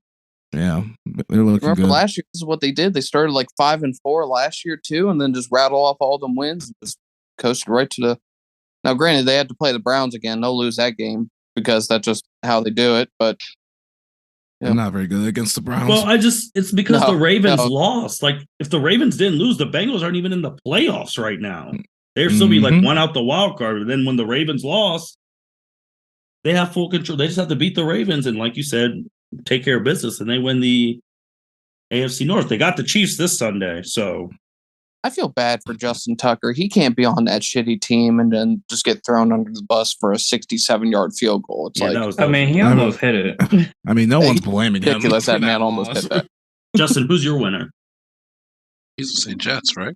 Yeah, they're looking Remember good. last year? This is what they did. They started like 5-4 last year too, and then just rattle off all them wins and just coasted right to the. Now, granted, they had to play the Browns again. They'll lose that game because that's just how they do it. But They're not very good against the Browns. Well, it's because No, the Ravens no. lost. Like, if the Ravens didn't lose, the Bengals aren't even in the playoffs right now. They'd still be like Mhm. one out the wild card. And then when the Ravens lost, they have full control. They just have to beat the Ravens and, like you said, take care of business, and they win the AFC North. They got the Chiefs this Sunday, so I feel bad for Justin Tucker. He can't be on that shitty team and then just get thrown under the bus for a 67-yard field goal. It's yeah, like that was. I mean, he almost hit it. I mean, no Hey, one's blaming him. ridiculous. for That man loss. almost hit that. Justin, who's your winner? He's the St. Jets, right?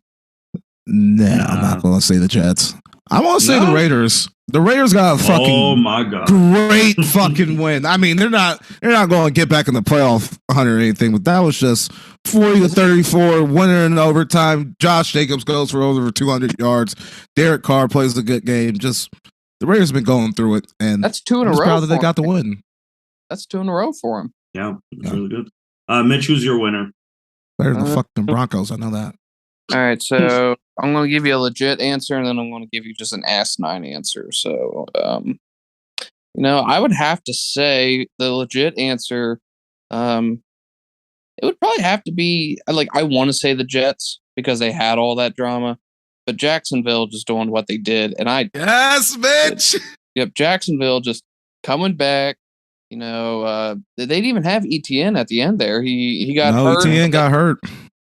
Nah, I'm not going to say the Jets. I want to say the No? Raiders. The Raiders got a fucking Oh my god! great fucking win. I mean, they're not going to get back in the playoff hunt or anything, but that was just 40-34, winner in overtime. Josh Jacobs goes for over 200 yards. Derek Carr plays a good game. Just the Raiders have been going through it, and That's 2 in I'm a just row. proud that they for got the him. win. That's 2 in a row for him. Yeah, it's Yeah. really good. Mitch, who's your winner? Better than the Uh, fucking Broncos. I know that. All right, so I'm going to give you a legit answer, and then I'm going to give you just an asinine answer. So, I would have to say the legit answer. It would probably have to be I want to say the Jets because they had all that drama, but Jacksonville just doing what they did, and Yes, Mitch. Jacksonville just coming back. They didn't even have ETN at the end there. He got No, hurt. ETN got hurt.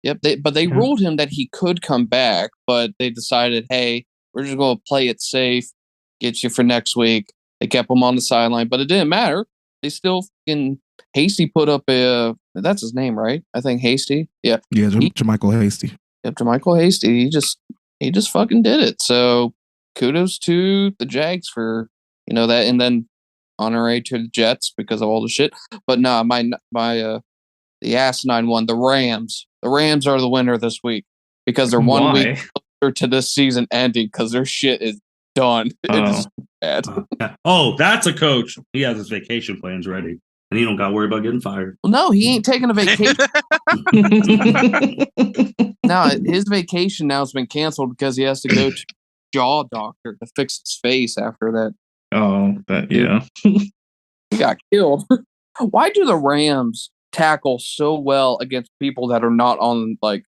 Yep, they Yeah. ruled him that he could come back, but they decided, hey, we're just going to play it safe, get you for next week. They kept him on the sideline, but it didn't matter. They still fucking Hasty put up that's his name, right? I think Hasty. Yeah, Yeah, Jermichael Hasty. yep, to Michael Hasty. He just fucking did it. So kudos to the Jags for that, and then honorary to the Jets because of all the shit. But no, the asinine one, the Rams. The Rams are the winner this week because they're 1 week Why? closer to this season ending because their shit is Done. Oh. It's bad. Yeah. Oh, that's a coach. He has his vacation plans ready, and he don't got to worry about getting fired. Well, no, he ain't taking a vacation. No, his vacation now has been canceled because he has to go to jaw doctor to fix his face after that. Oh, but yeah. He got killed. Why do the Rams tackle so well against people that are not on like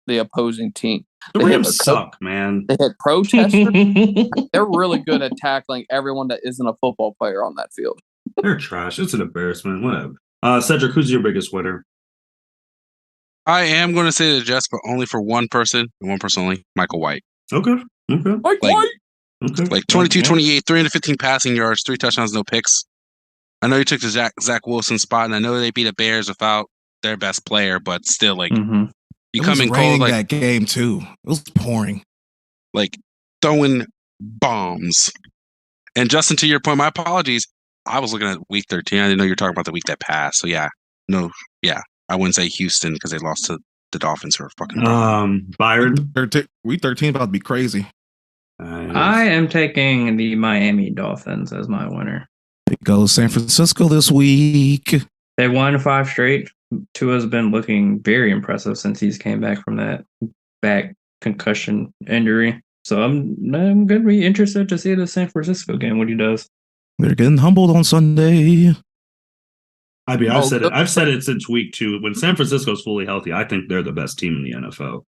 the opposing team? The They hit Rams their suck, man. They hit protesters. They're really good at tackling everyone that isn't a football player on that field. They're trash. It's an embarrassment. Whatever. Cedric, who's your biggest winner? I am going to say the Jets, but only for one person and one person only, Michael White. Okay. Like, Like- Okay. Like 22, 28, 315 passing yards, 3 touchdowns, no picks. I know you took the Zach Wilson spot, and I know they beat the Bears without their best player, but still, like, Mhm. It you was come in raining cold, like, that game too. It was pouring. like throwing bombs. And Justin, to your point, my apologies. I was looking at week 13. I didn't know you were talking about the week that passed. So yeah, I wouldn't say Houston because they lost to the Dolphins who are fucking. Byron. Week 13 about to be crazy. I am taking the Miami Dolphins as my winner. It goes San Francisco this week. They won 5 straight. Tua's been looking very impressive since he's came back from that back concussion injury. So I'm going to be interested to see the San Francisco game, what he does. They're getting humbled on Sunday. I've said it since week 2. When San Francisco's fully healthy, I think they're the best team in the NFL.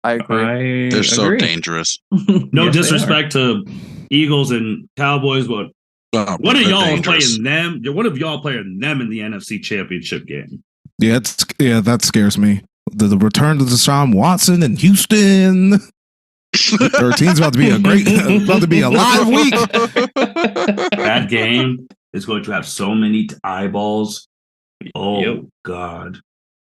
I agree. They're so agree. dangerous. No Yes, they disrespect to Eagles and Cowboys, but what are y'all playing them? What if y'all playing them in the NFC Championship game? Yeah, that scares me. The return to Deshaun Watson in Houston. 13's about to be about to be a live week. That game is going to have so many eyeballs. Oh, Yep. God.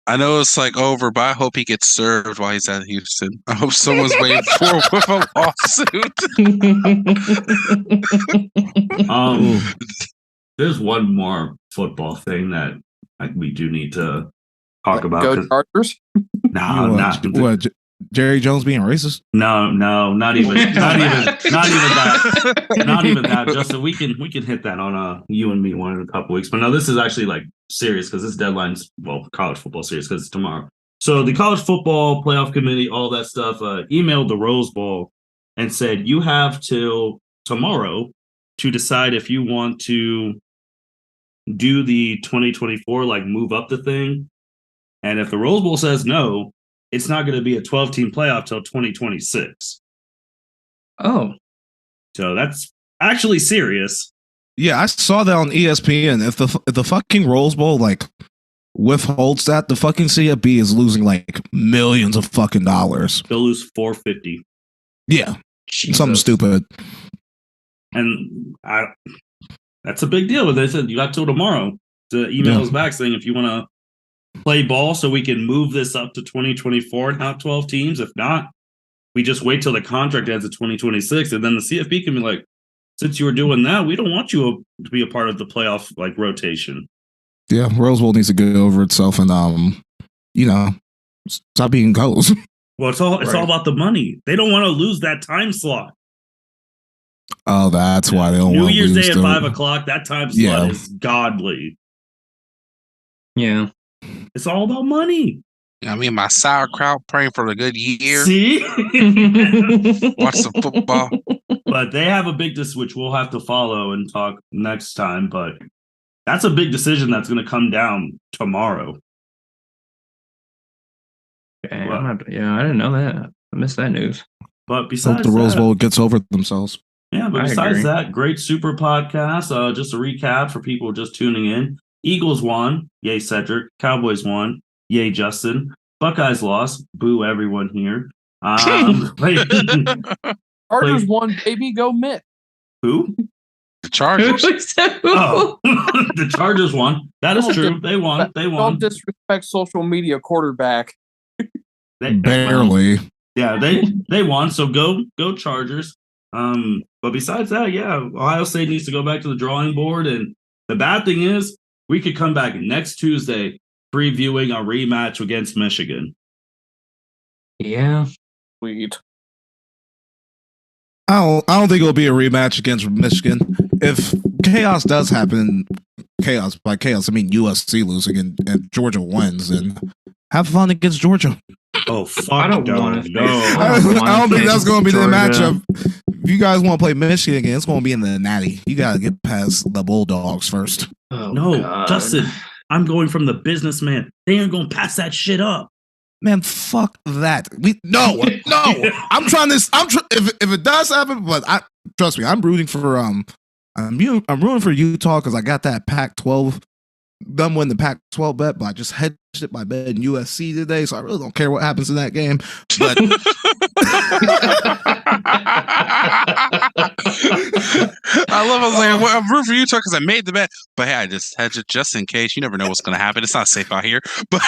I know it's like over, but I hope he gets served while he's at Houston. I hope someone's waiting for him with a lawsuit. There's one more football thing that we do need to talk about. Go Chargers. What, Jerry Jones being racist? No, not even that. Not even that. Justin, we can hit that on you and me one in a couple weeks. But no, this is actually like serious because this deadline's college football serious because it's tomorrow. So the college football playoff committee, all that stuff, emailed the Rose Bowl and said you have till tomorrow to decide if you want to do the 2024, like move up the thing. And if the Rose Bowl says no, it's not going to be a 12-team playoff till 2026. Oh. So that's actually serious. Yeah, I saw that on ESPN. If the fucking Rose Bowl like withholds that, the fucking CFB is losing like millions of fucking dollars. They'll lose $450. Yeah, Jesus. something stupid. And that's a big deal. But they said you got till tomorrow to email us back saying if you want to play ball so we can move this up to 2024 and have 12 teams. If not, we just wait till the contract ends at 2026. And then the CFB can be like, since you were doing that, we don't want you to be a part of the playoff like rotation. Yeah, Rose Bowl needs to get over itself and stop being goals. Well, it's all about the money. They don't want to lose that time slot. Oh, that's why they don't New want to Year's lose Day at the- 5 o'clock. That time slot is godly. Yeah. It's all about money. I mean, my sauerkraut praying for a good year. See? Watch some football. But they have a big decision, which we'll have to follow and talk next time. But that's a big decision that's going to come down tomorrow. Okay, What? I didn't know that. I missed that news. But Hope besides the Rose that, Bowl gets over themselves. yeah, but I besides agree. that, great super podcast. Just a recap for people just tuning in. Eagles won. Yay, Cedric. Cowboys won. Yay, Justin. Buckeyes lost. Boo, everyone here. Chargers won, baby. Go Mitt. Who? The Chargers. Oh, the Chargers won. That is true. They won. They Don't won. disrespect social media quarterback. Barely. Yeah, they won. So go Chargers. But besides that, yeah, Ohio State needs to go back to the drawing board. And the bad thing is, we could come back next Tuesday previewing a rematch against Michigan. Yeah. Sweet. I don't think it'll be a rematch against Michigan. If chaos does happen, chaos by chaos, I mean USC losing and Georgia wins, and have fun against Georgia. Oh fuck! I don't want to. no. I don't think that's going to be the Georgia. matchup. If you guys want to play Michigan again, it's going to be in the Natty. You got to get past the Bulldogs first. Oh, No, God. Justin, I'm going from the businessman. They ain't gonna pass that shit up. Man, fuck that. No. I'm trying this. If it does happen, but trust me, I'm rooting for I'm rooting for Utah because I got that Pac-12. Done win the Pac-12 bet, but I just hedged it by betting USC today, so I really don't care what happens in that game. But I love it. Well, I'm rooting for Utah because I made the bet, but hey, I just hedged it just in case. You never know what's going to happen. It's not safe out here. But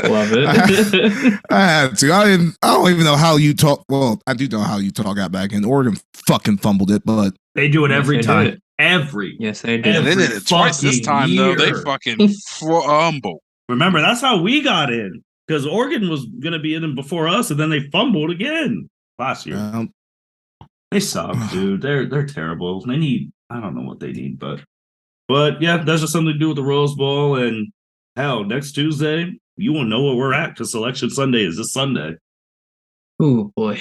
Love it. I had to. I don't even know how Utah. Well, I do know how Utah got back in. Oregon fucking fumbled it, but They do it Yes, every they do time. it. Every. Yes, they yeah, did. they did it twice this fucking time, though. They year. fucking fumble. Remember, that's how we got in because Oregon was gonna be in before us, and then they fumbled again last year. They suck, dude. They're terrible. They need. I don't know what they need, but yeah, that's just something to do with the Rose Bowl. And hell, next Tuesday you won't know where we're at because Selection Sunday is this Sunday. Oh boy.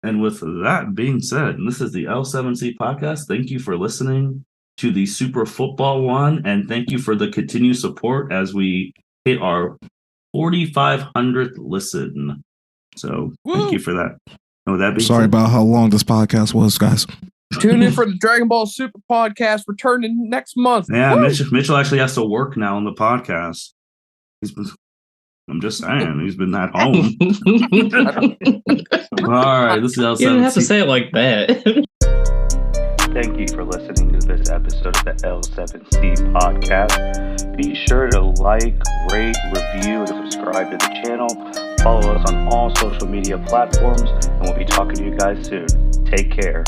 And with that being said, and this is the L7C podcast. Thank you for listening to the Super Football one, and thank you for the continued support as we hit our 4,500th listen. So thank you for that. And with that being sorry said, about how long this podcast was, guys. Tune in for the Dragon Ball Super podcast returning next month. yeah, Woo! Mitchell actually has to work now on the podcast. I'm just saying, he's been at home. All right, this is L7C. You didn't have to say it like that. Thank you for listening to this episode of the L7C podcast. Be sure to like, rate, review, and subscribe to the channel. Follow us on all social media platforms, and we'll be talking to you guys soon. Take care.